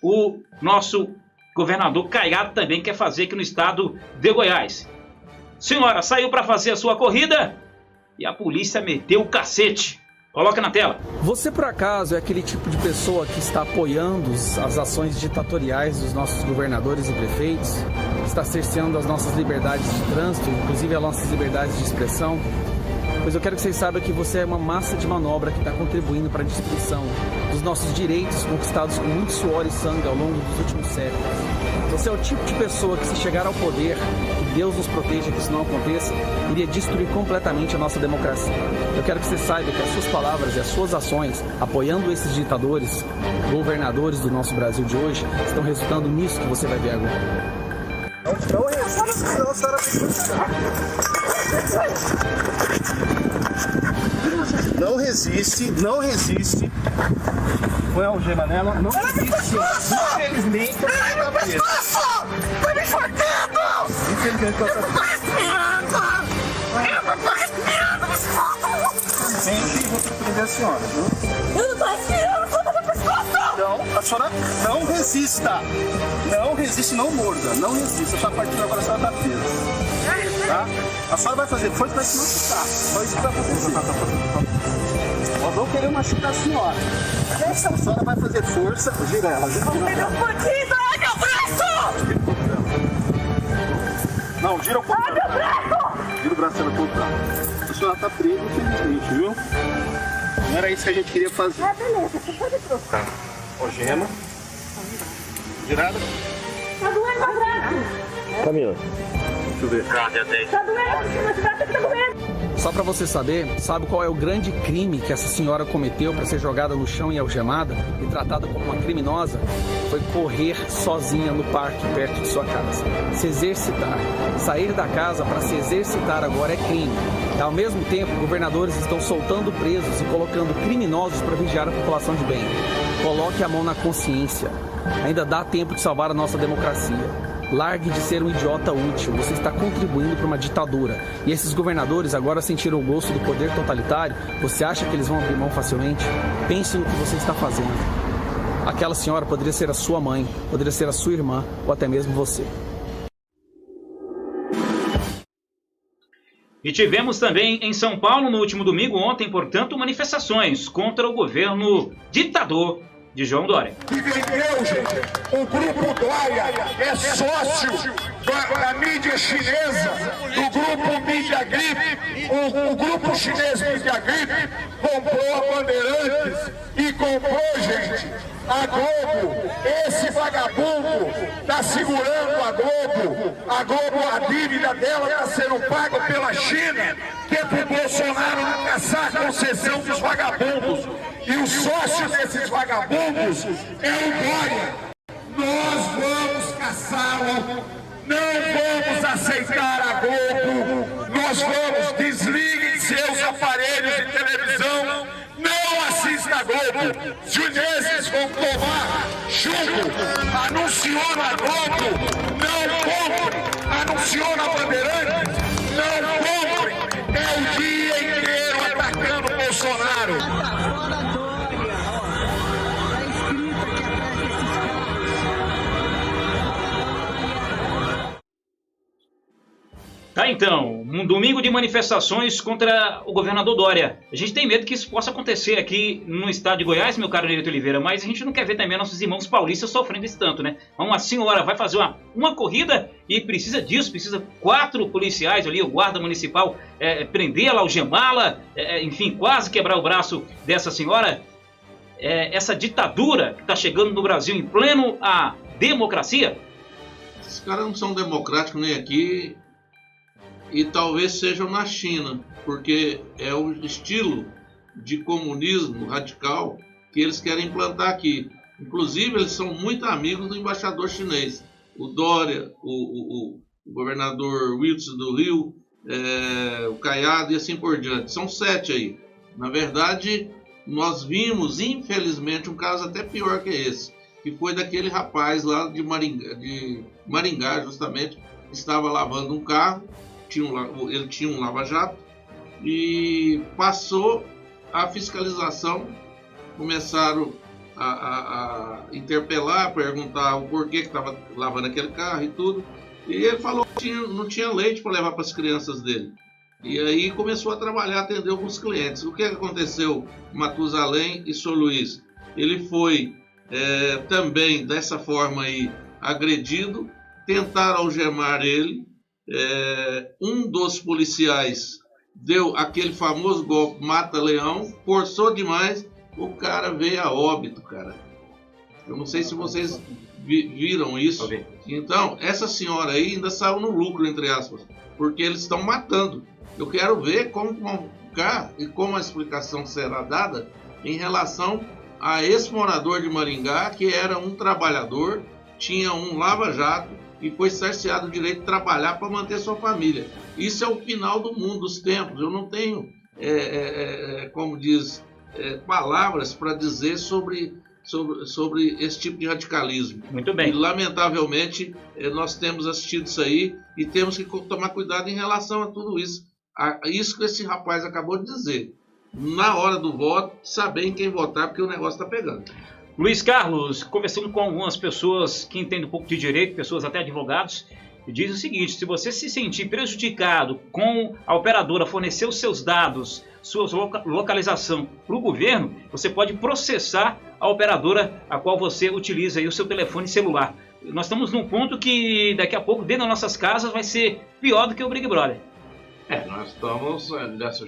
o nosso governador Caiado também quer fazer aqui no estado de Goiás. Senhora, saiu para fazer a sua corrida e a polícia meteu o cacete. Coloca na tela. Você, por acaso, é aquele tipo de pessoa que está apoiando as ações ditatoriais dos nossos governadores e prefeitos? Está cerceando as nossas liberdades de trânsito, inclusive as nossas liberdades de expressão? Pois eu quero que vocês saibam que você é uma massa de manobra que está contribuindo para a destruição dos nossos direitos conquistados com muito suor e sangue ao longo dos últimos séculos. Você é o tipo de pessoa que, se chegar ao poder, que Deus nos proteja que isso não aconteça, iria destruir completamente a nossa democracia. Eu quero que você saiba que as suas palavras e as suas ações, apoiando esses ditadores, governadores do nosso Brasil de hoje, estão resultando nisso que você vai ver agora. Não resiste, não resiste. Põe a algema nela, não resiste. Infelizmente, ela tá presa. Tá me enforcando! Infelizmente, ela tá presa. Gente, vou prender a senhora, viu? Eu não tô respirando, solta meu pescoço! Não, a senhora não resista. Não resiste, não morda. Não resista. A partir de agora a senhora tá presa. Tá? A senhora vai fazer força pra se machucar. Só isso que vai acontecer. Nós vamos querer machucar a senhora. A senhora vai fazer força. Gira ela. Ai, meu braço! Não, gira o contrário. Ai, meu braço! Gira o braço dela contrário. A senhora tá presa, infelizmente, viu? Não era isso que a gente queria fazer. Ah, beleza. Você pode trocar. Algema. Girada. Tá doendo meu braço. Camila. Deixa eu ver. Tá doendo, meu braço tá doendo. Só para você saber, sabe qual é o grande crime que essa senhora cometeu para ser jogada no chão e algemada e tratada como uma criminosa? Foi correr sozinha no parque perto de sua casa. Se exercitar. Sair da casa para se exercitar agora é crime. E, ao mesmo tempo, governadores estão soltando presos e colocando criminosos para vigiar a população de bem. Coloque a mão na consciência. Ainda dá tempo de salvar a nossa democracia. Largue de ser um idiota útil, você está contribuindo para uma ditadura. E esses governadores agora sentiram o gosto do poder totalitário, você acha que eles vão abrir mão facilmente? Pense no que você está fazendo. Aquela senhora poderia ser a sua mãe, poderia ser a sua irmã, ou até mesmo você. E tivemos também em São Paulo, no último domingo, ontem, portanto, manifestações contra o governo ditador de João Dória. Que vendeu, gente, o grupo Dória é sócio da mídia chinesa, do grupo Media Grip. O grupo chinês Media Grip comprou a Bandeirantes e comprou, gente, a Globo. Esse vagabundo está segurando a Globo. A Globo, a dívida dela está sendo paga pela China, que é para o Bolsonaro não caçar a concessão dos vagabundos. E o sócio desses vagabundos é o Dória. Nós vamos caçá-lo, não vamos aceitar a Globo, nós vamos, desliguem seus aparelhos de televisão, não assista a Globo. Chineses vão tomar chumbo, anunciou na Globo, não compre, anunciou na Bandeirantes, não compre, é o dia inteiro atacando o Bolsonaro. Tá, então, um domingo de manifestações contra o governador Dória. A gente tem medo que isso possa acontecer aqui no estado de Goiás, meu caro Neilton Oliveira, mas a gente não quer ver também nossos irmãos paulistas sofrendo esse tanto, né? Uma senhora vai fazer uma corrida e precisa disso, precisa 4 policiais ali, o guarda municipal, prendê-la, algemá-la, enfim, quase quebrar o braço dessa senhora. Essa ditadura que está chegando no Brasil em pleno a democracia. Esses caras não são democráticos nem aqui. E talvez sejam na China, porque é o estilo de comunismo radical que eles querem implantar aqui. Inclusive, eles são muito amigos do embaixador chinês. O Dória, o governador Wilson do Rio, o Caiado e assim por diante. São 7 aí. Na verdade, nós vimos, infelizmente, um caso até pior que esse, que foi daquele rapaz lá de Maringá, justamente, que estava lavando um carro. Ele tinha um lava-jato e passou a fiscalização, começaram a interpelar, a perguntar o porquê que estava lavando aquele carro e tudo, e ele falou que não tinha leite para levar para as crianças dele. E aí começou a trabalhar, atender alguns clientes. O que aconteceu em Matusalém e São Luís? Ele foi também dessa forma aí agredido, tentaram algemar ele. Um dos policiais deu aquele famoso golpe mata-leão, forçou demais, o cara veio a óbito, cara. Eu não sei se vocês viram isso. Então, essa senhora aí ainda saiu no lucro, entre aspas, porque eles estão matando. Eu quero ver como vão ficar e como a explicação será dada em relação a esse morador de Maringá, que era um trabalhador, tinha um lava-jato, e foi cerceado o direito de trabalhar para manter sua família. Isso é o final do mundo, dos tempos. Eu não tenho, como diz, palavras para dizer sobre esse tipo de radicalismo. Muito bem. E, lamentavelmente, nós temos assistido isso aí e temos que tomar cuidado em relação a tudo isso. Isso que esse rapaz acabou de dizer. Na hora do voto, saber em quem votar, porque o negócio está pegando. Luiz Carlos, conversando com algumas pessoas que entendem um pouco de direito, pessoas até advogados, diz o seguinte: se você se sentir prejudicado com a operadora fornecer os seus dados, sua localização para o governo, você pode processar a operadora a qual você utiliza aí o seu telefone celular. Nós estamos num ponto que daqui a pouco, dentro das nossas casas, vai ser pior do que o Big Brother. Nós estamos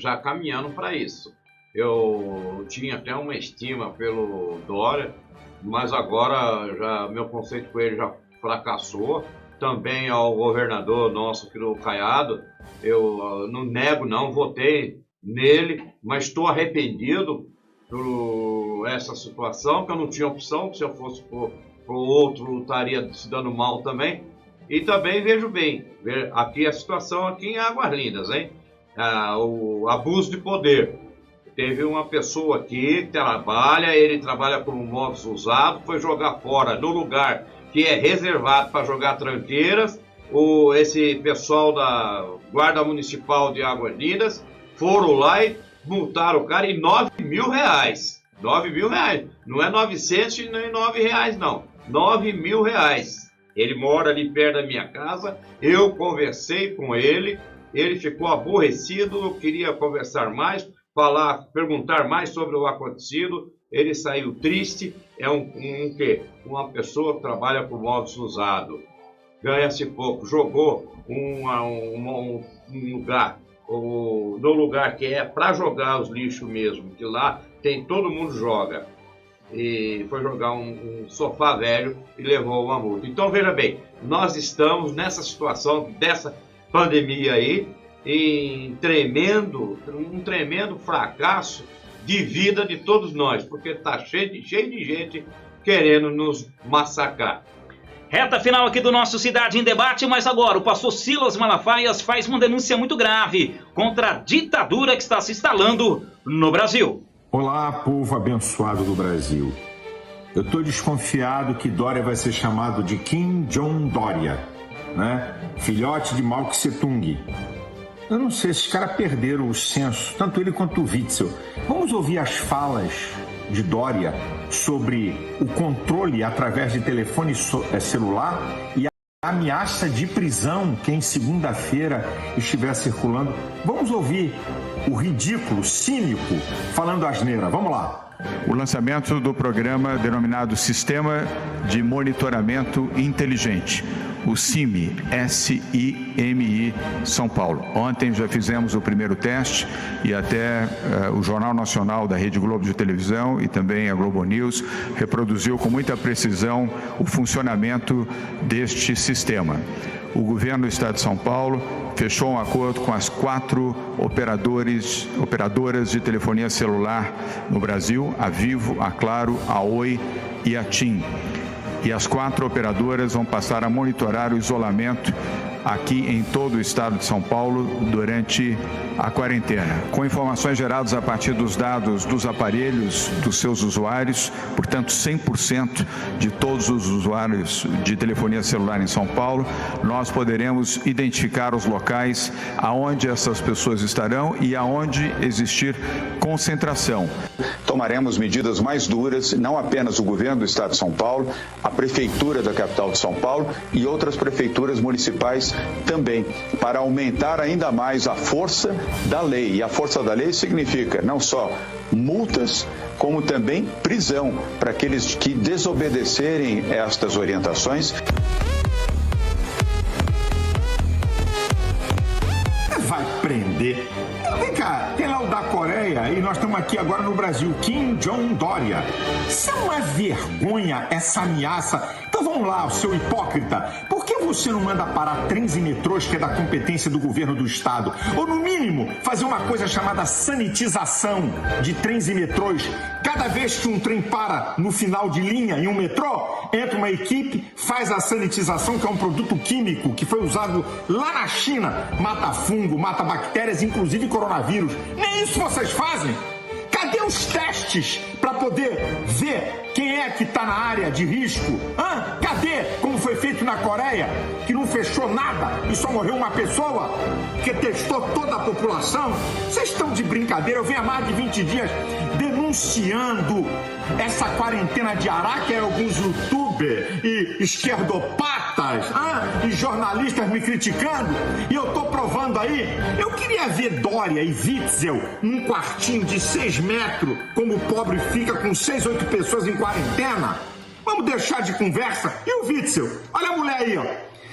já caminhando para isso. Eu tinha até uma estima pelo Dória, mas agora meu conceito com ele já fracassou. Também ao governador nosso aqui do Caiado, eu não nego, não, votei nele, mas estou arrependido por essa situação, que eu não tinha opção. Se eu fosse por outro, estaria se dando mal também. E também vejo bem, aqui a situação aqui em Águas Lindas, hein? O abuso de poder. Teve uma pessoa aqui que ele trabalha com móveis usados, foi jogar fora no lugar que é reservado para jogar tranqueiras. Esse pessoal da Guarda Municipal de Águas Lindas foram lá e multaram o cara em R$9.000. R$9.000. Não é 900 nem R$9, não. R$9.000. Ele mora ali perto da minha casa. Eu conversei com ele. Ele ficou aborrecido. Eu queria conversar mais, perguntar mais sobre o acontecido. Ele saiu triste. É uma pessoa que trabalha com móveis usados. Ganha-se pouco. Jogou um lugar, no lugar que é para jogar os lixos mesmo, que lá todo mundo joga. E foi jogar um sofá velho e levou uma multa. Então, veja bem, nós estamos nessa situação dessa pandemia aí, em um tremendo fracasso de vida de todos nós, porque está cheio de gente querendo nos massacrar. Reta final aqui do nosso Cidade em Debate, mas agora o pastor Silas Malafaias faz uma denúncia muito grave contra a ditadura que está se instalando no Brasil. Olá, povo abençoado do Brasil. Eu estou desconfiado que Dória vai ser chamado de Kim Jong Dória, né? Filhote de Mao Tse Tung. Eu não sei, esses caras perderam o senso, tanto ele quanto o Witzel. Vamos ouvir as falas de Dória sobre o controle através de telefone celular e a ameaça de prisão quem segunda-feira estiver circulando. Vamos ouvir o ridículo, cínico, falando asneira. Vamos lá. O lançamento do programa denominado Sistema de Monitoramento Inteligente, o SIMI, S-I-M-I, São Paulo. Ontem já fizemos o primeiro teste e até o Jornal Nacional da Rede Globo de Televisão e também a Globo News reproduziu com muita precisão o funcionamento deste sistema. O governo do Estado de São Paulo fechou um acordo com as 4 operadoras de telefonia celular no Brasil, a Vivo, a Claro, a Oi e a TIM. E as 4 operadoras vão passar a monitorar o isolamento aqui em todo o estado de São Paulo durante a quarentena, com informações geradas a partir dos dados dos aparelhos dos seus usuários. Portanto, 100% de todos os usuários de telefonia celular em São Paulo, nós poderemos identificar os locais aonde essas pessoas estarão e aonde existir concentração. Tomaremos medidas mais duras, não apenas o governo do estado de São Paulo, a prefeitura da capital de São Paulo e outras prefeituras municipais também, para aumentar ainda mais a força da lei. E a força da lei significa não só multas, como também prisão para aqueles que desobedecerem estas orientações. Vai prender. Vem cá, tem lá o da Coreia e nós estamos aqui agora no Brasil, Kim Jong Dória. Isso é uma vergonha, essa ameaça Então vamos lá, seu hipócrita. Por que você não manda parar trens e metrôs, que é da competência do governo do estado? Ou, no mínimo, fazer uma coisa chamada sanitização de trens e metrôs. Cada vez que um trem para no final de linha em um metrô, entra uma equipe, faz a sanitização, que é um produto químico que foi usado lá na China. Mata fungo, mata bactérias, inclusive coronavírus. Nem isso vocês fazem? Cadê os testes para poder ver quem é que está na área de risco? Cadê? Como foi feito na Coreia, que não fechou nada e só morreu uma pessoa, que testou toda a população? Vocês estão de brincadeira. Eu venho há mais de 20 dias denunciando essa quarentena de Araque, alguns youtubers e esquerdopatas e jornalistas me criticando, e eu tô provando aí. Eu queria ver Dória e Witzel num quartinho de 6 metros, como o pobre fica com 6, 8 pessoas em quarentena. Vamos deixar de conversa. E o Witzel? Olha a mulher aí, ó,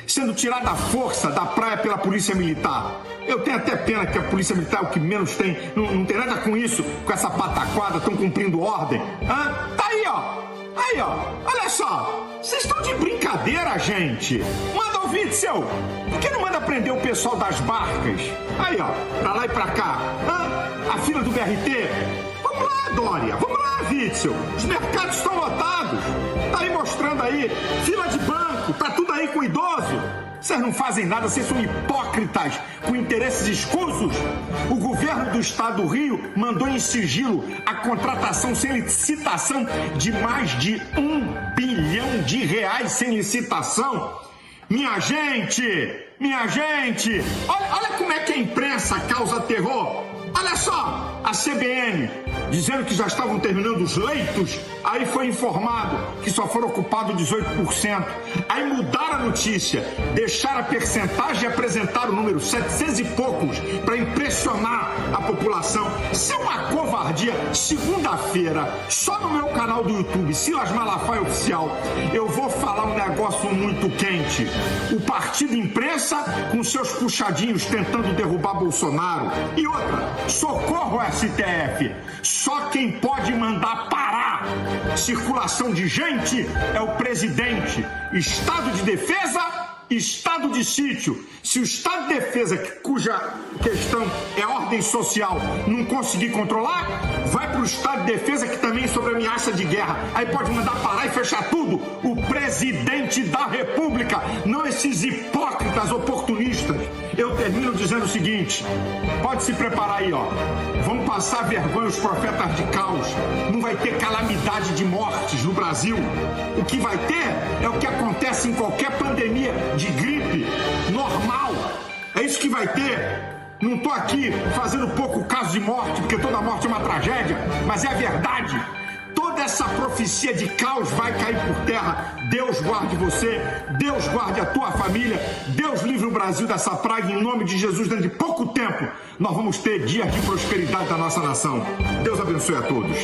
sendo tirada à força da praia pela polícia militar. Eu tenho até pena, que a polícia militar é o que menos tem. Não tem nada com isso, com essa pataquada, estão cumprindo ordem. Tá aí, ó. Aí, ó. Olha só. Vocês estão de brincadeira, gente. Manda o Witzel. Por que não manda prender o pessoal das barcas? Aí, ó. Pra lá e pra cá. A fila do BRT. Vamos lá, Dória. Vamos lá, Witzel. Os mercados estão lotados. Tá aí mostrando aí. Fila de banco. Tá tudo aí com idoso. Vocês não fazem nada, vocês são hipócritas com interesses escusos. O governo do estado do Rio mandou em sigilo a contratação sem licitação de mais de R$1 bilhão sem licitação. Minha gente, olha como é que a imprensa causa terror. Olha só, a CBN dizendo que já estavam terminando os leitos, aí foi informado que só foram ocupados 18%. Aí mudaram a notícia, deixaram a percentagem e apresentaram o número 700 e poucos para impressionar a população. Isso é uma covardia. Segunda-feira, só no meu canal do YouTube, Silas Malafaia Oficial, eu vou falar um negócio muito quente. O partido imprensa com seus puxadinhos tentando derrubar Bolsonaro. E outra, socorro STF. Só quem pode mandar parar circulação de gente é o presidente. Estado de defesa, estado de sítio. Se o estado de defesa, cuja questão é ordem social, não conseguir controlar, vai para o estado de defesa, que também é sobre ameaça de guerra. Aí pode mandar parar e fechar tudo. O presidente da República, não esses hipócritas oportunistas. Eu termino dizendo o seguinte: pode se preparar aí, ó. Vão passar vergonha os profetas de caos. Não vai ter calamidade de mortes no Brasil. O que vai ter é o que acontece em qualquer pandemia de gripe normal. É isso que vai ter. Não tô aqui fazendo pouco caso de morte, porque toda morte é uma tragédia, mas é a verdade. Toda essa profecia de caos vai cair por terra. Deus guarde você, Deus guarde a tua família, Deus livre o Brasil dessa praga, em nome de Jesus. Dentro de pouco tempo nós vamos ter dias de prosperidade da nossa nação. Deus abençoe a todos.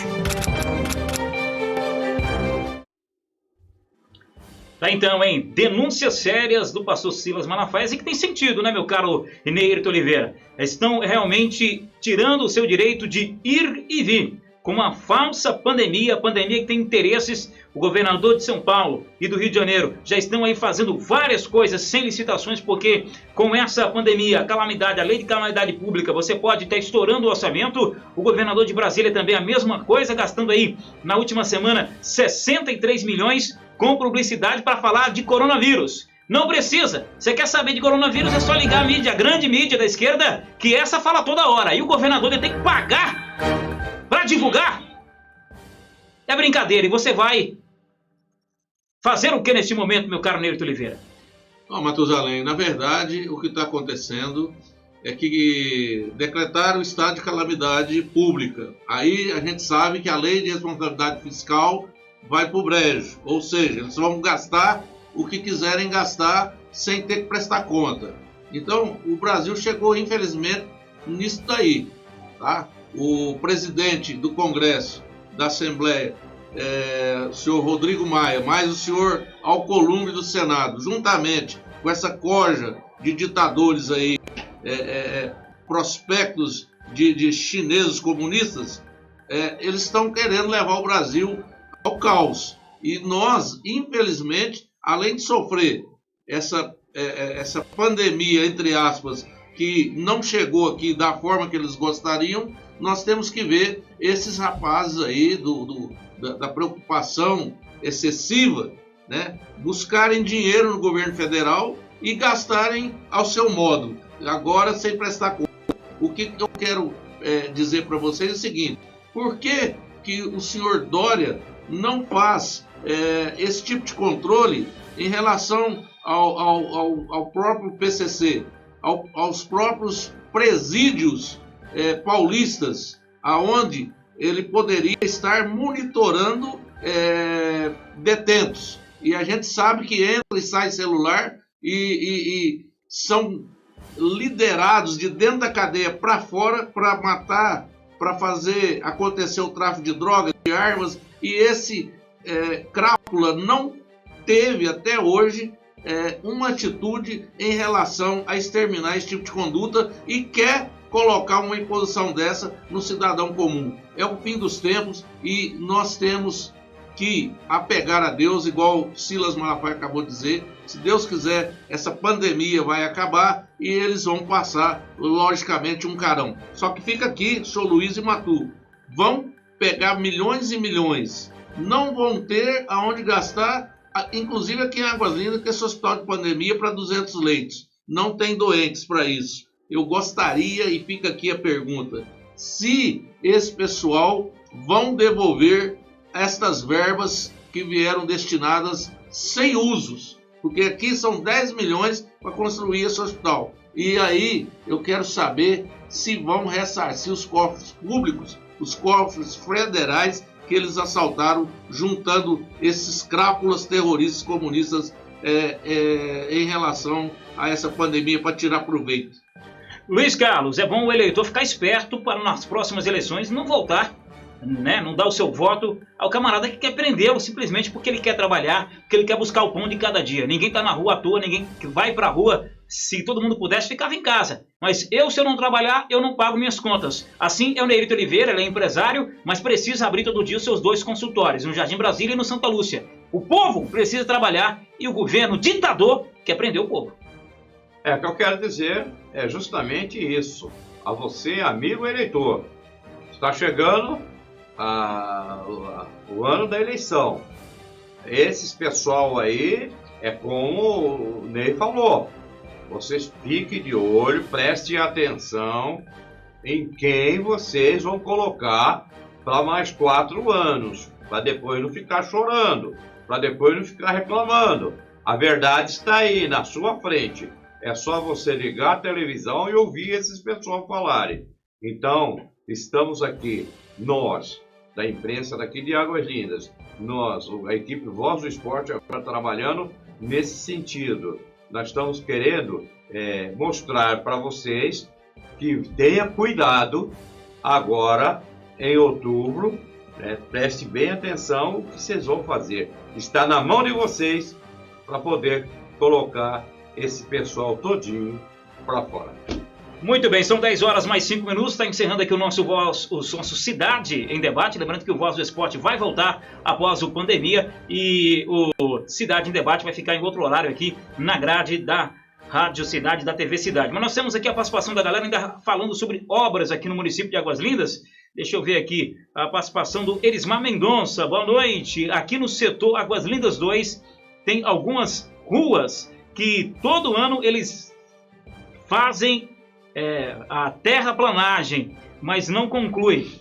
Tá então, hein? Denúncias sérias do pastor Silas Malafaia, e que tem sentido, né, meu caro Neirton Oliveira? Estão realmente tirando o seu direito de ir e vir com uma falsa pandemia que tem interesses. O governador de São Paulo e do Rio de Janeiro já estão aí fazendo várias coisas sem licitações, porque com essa pandemia, a calamidade, a lei de calamidade pública, você pode estar estourando o orçamento. O governador de Brasília também a mesma coisa, gastando aí, na última semana, 63 milhões com publicidade para falar de coronavírus. Não precisa. Você quer saber de coronavírus, é só ligar a mídia, a grande mídia da esquerda, que essa fala toda hora. E o governador tem que pagar para divulgar. É brincadeira. E você vai fazer o que neste momento, meu caro Neirton Oliveira? Não, Matusalém, na verdade, o que está acontecendo é que decretaram o estado de calamidade pública. Aí a gente sabe que a lei de responsabilidade fiscal vai para o brejo. Ou seja, eles vão gastar o que quiserem gastar sem ter que prestar conta. Então, o Brasil chegou, infelizmente, nisso daí. Tá? O presidente do Congresso, da Assembleia, o senhor Rodrigo Maia, mais o senhor Alcolumbre do Senado, juntamente com essa corja de ditadores aí, prospectos de chineses comunistas, eles estão querendo levar o Brasil ao caos. E nós, infelizmente, além de sofrer essa pandemia, entre aspas, que não chegou aqui da forma que eles gostariam, nós temos que ver esses rapazes aí da preocupação excessiva, né, buscarem dinheiro no governo federal e gastarem ao seu modo, agora sem prestar conta. O que eu quero dizer para vocês é o seguinte: por que o senhor Dória não faz esse tipo de controle em relação ao próprio PCC, aos próprios presídios paulistas, aonde ele poderia estar monitorando detentos? E a gente sabe que entra e sai celular e são liderados de dentro da cadeia para fora para matar, para fazer acontecer o tráfico de drogas, de armas, e esse crápula não teve até hoje uma atitude em relação a exterminar esse tipo de conduta e quer colocar uma imposição dessa no cidadão comum. É o fim dos tempos e nós temos que apegar a Deus, igual Silas Malafaia acabou de dizer. Se Deus quiser, essa pandemia vai acabar e eles vão passar, logicamente, um carão. Só que fica aqui, sou Luiz e Matu, vão pegar milhões e milhões, não vão ter aonde gastar, inclusive aqui em Águas Lindas, que é esse hospital de pandemia para 200 leitos. Não tem doentes para isso. Eu gostaria, e fica aqui a pergunta, se esse pessoal vão devolver estas verbas que vieram destinadas sem usos, porque aqui são 10 milhões para construir esse hospital. E aí eu quero saber se vão ressarcir os cofres públicos, os cofres federais que eles assaltaram, juntando esses crápulas terroristas comunistas em relação a essa pandemia para tirar proveito. Luiz Carlos, é bom o eleitor ficar esperto para nas próximas eleições não voltar, né, não dar o seu voto ao camarada que quer prendê-lo simplesmente porque ele quer trabalhar, porque ele quer buscar o pão de cada dia. Ninguém está na rua à toa, ninguém que vai para a rua. Se todo mundo pudesse, ficava em casa. Mas se eu não trabalhar, eu não pago minhas contas. Assim é o Neirito Oliveira, ele é empresário, mas precisa abrir todo dia os seus 2 consultórios, no Jardim Brasília e no Santa Lúcia. O povo precisa trabalhar e o governo ditador quer prender o povo. O que eu quero dizer é justamente isso. A você, amigo eleitor, está chegando o ano da eleição. Esses pessoal aí, é como o Ney falou, vocês fiquem de olho, prestem atenção em quem vocês vão colocar para mais 4 anos, para depois não ficar chorando, para depois não ficar reclamando. A verdade está aí, na sua frente. É só você ligar a televisão e ouvir esses pessoal falarem. Então, estamos aqui, nós, da imprensa daqui de Águas Lindas, nós, a equipe Voz do Esporte, agora trabalhando nesse sentido. Nós estamos querendo mostrar para vocês que tenha cuidado agora em outubro, preste bem atenção o que vocês vão fazer. Está na mão de vocês para poder colocar esse pessoal todinho para fora. Muito bem, são 10 horas mais 5 minutos, está encerrando aqui o nosso Cidade em Debate. Lembrando que o Voz do Esporte vai voltar após a pandemia e o Cidade em Debate vai ficar em outro horário aqui na grade da Rádio Cidade, da TV Cidade. Mas nós temos aqui a participação da galera ainda falando sobre obras aqui no município de Águas Lindas. Deixa eu ver aqui a participação do Erismar Mendonça. Boa noite. Aqui no setor Águas Lindas 2 tem algumas ruas que todo ano eles fazem a terraplanagem, mas não conclui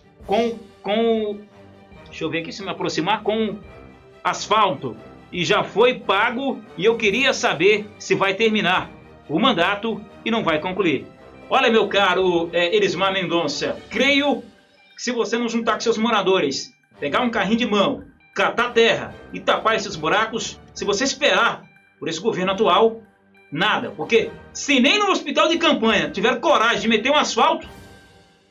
deixa eu ver aqui se me aproximar, com asfalto, e já foi pago, e eu queria saber se vai terminar o mandato e não vai concluir. Olha, meu caro Erismar Mendonça, creio que se você não juntar com seus moradores, pegar um carrinho de mão, catar terra e tapar esses buracos, se você esperar por esse governo atual, nada, porque se nem no hospital de campanha tiver coragem de meter um asfalto,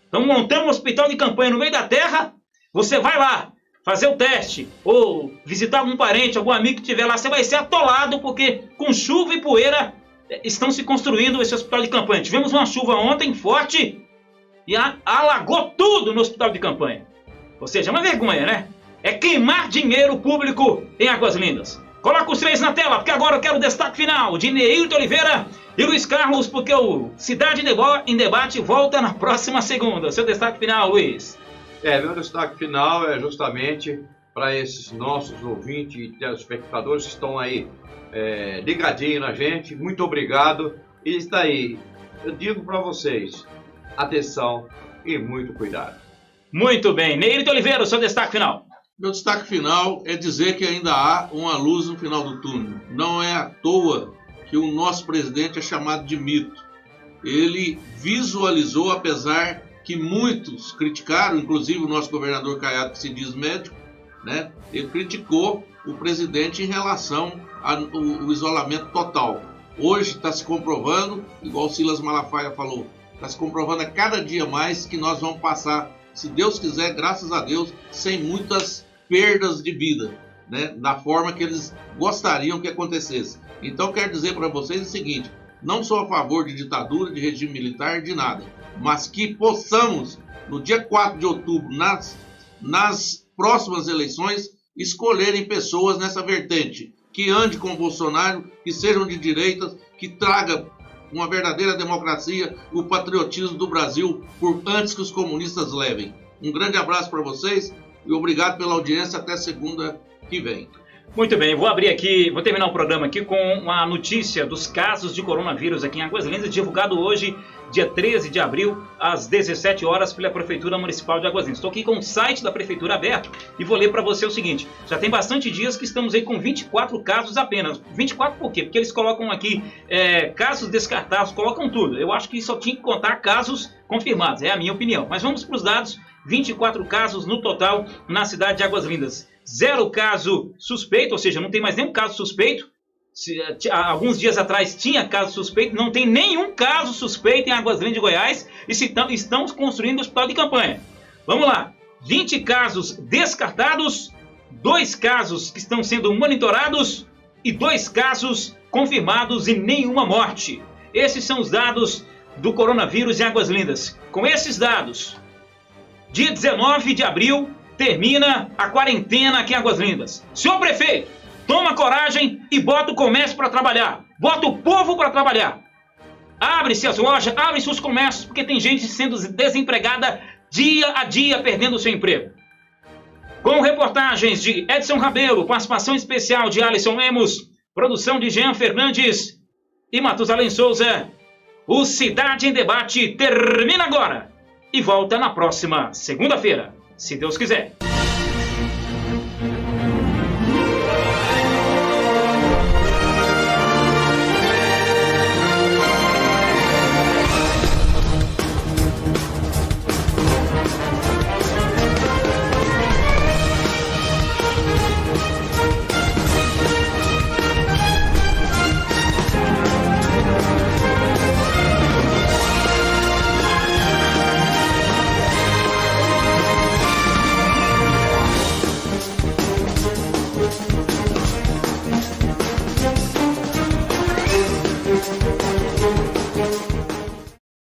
estão montando um hospital de campanha no meio da terra, você vai lá fazer o teste, ou visitar algum parente, algum amigo que estiver lá, você vai ser atolado, porque com chuva e poeira estão se construindo esse hospital de campanha. Tivemos uma chuva ontem forte e alagou tudo no hospital de campanha. Ou seja, é uma vergonha, né? É queimar dinheiro público em Águas Lindas. Coloca os três na tela, porque agora eu quero o destaque final de Neilton Oliveira e Luiz Carlos, porque o Cidade em Debate volta na próxima segunda. Seu destaque final, Luiz. Meu destaque final é justamente para esses nossos ouvintes e telespectadores que estão aí ligadinhos na gente. Muito obrigado. E está aí, eu digo para vocês, atenção e muito cuidado. Muito bem. Neilton Oliveira, o seu destaque final. Meu destaque final é dizer que ainda há uma luz no final do túnel. Não é à toa que o nosso presidente é chamado de mito. Ele visualizou, apesar que muitos criticaram, inclusive o nosso governador Caiado, que se diz médico, né? Ele criticou o presidente em relação ao isolamento total. Hoje está se comprovando, igual o Silas Malafaia falou, está se comprovando a cada dia mais que nós vamos passar, se Deus quiser, graças a Deus, sem muitas perdas de vida, né? Da forma que eles gostariam que acontecesse. Então, quero dizer para vocês o seguinte, não sou a favor de ditadura, de regime militar, de nada, mas que possamos, no dia 4 de outubro, nas próximas eleições, escolherem pessoas nessa vertente, que ande com o Bolsonaro, que sejam de direita, que traga uma verdadeira democracia, o patriotismo do Brasil por antes que os comunistas levem. Um grande abraço para vocês e obrigado pela audiência até segunda que vem. Muito bem, vou terminar o programa aqui com uma notícia dos casos de coronavírus aqui em Águas Lindas, divulgado hoje, dia 13 de abril, às 17 horas, pela Prefeitura Municipal de Águas Lindas. Estou aqui com o site da Prefeitura aberto e vou ler para você o seguinte, já tem bastante dias que estamos aí com 24 casos apenas. 24 por quê? Porque eles colocam aqui casos descartados, colocam tudo. Eu acho que só tinha que contar casos confirmados, é a minha opinião. Mas vamos para os dados, 24 casos no total na cidade de Águas Lindas. 0 caso suspeito, ou seja, não tem mais nenhum caso suspeito. Alguns dias atrás tinha caso suspeito, não tem nenhum caso suspeito em Águas Lindas de Goiás e estamos construindo o hospital de campanha. Vamos lá, 20 casos descartados, 2 casos que estão sendo monitorados e 2 casos confirmados e nenhuma morte. Esses são os dados do coronavírus em Águas Lindas. Com esses dados, dia 19 de abril, termina a quarentena aqui em Águas Lindas. Senhor prefeito, toma coragem e bota o comércio para trabalhar. Bota o povo para trabalhar. Abre-se as lojas, abre-se os comércios, porque tem gente sendo desempregada dia a dia, perdendo o seu emprego. Com reportagens de Edson Rabelo, participação especial de Alisson Lemos, produção de Jean Fernandes e Matusalém Souza, o Cidade em Debate termina agora e volta na próxima segunda-feira, se Deus quiser.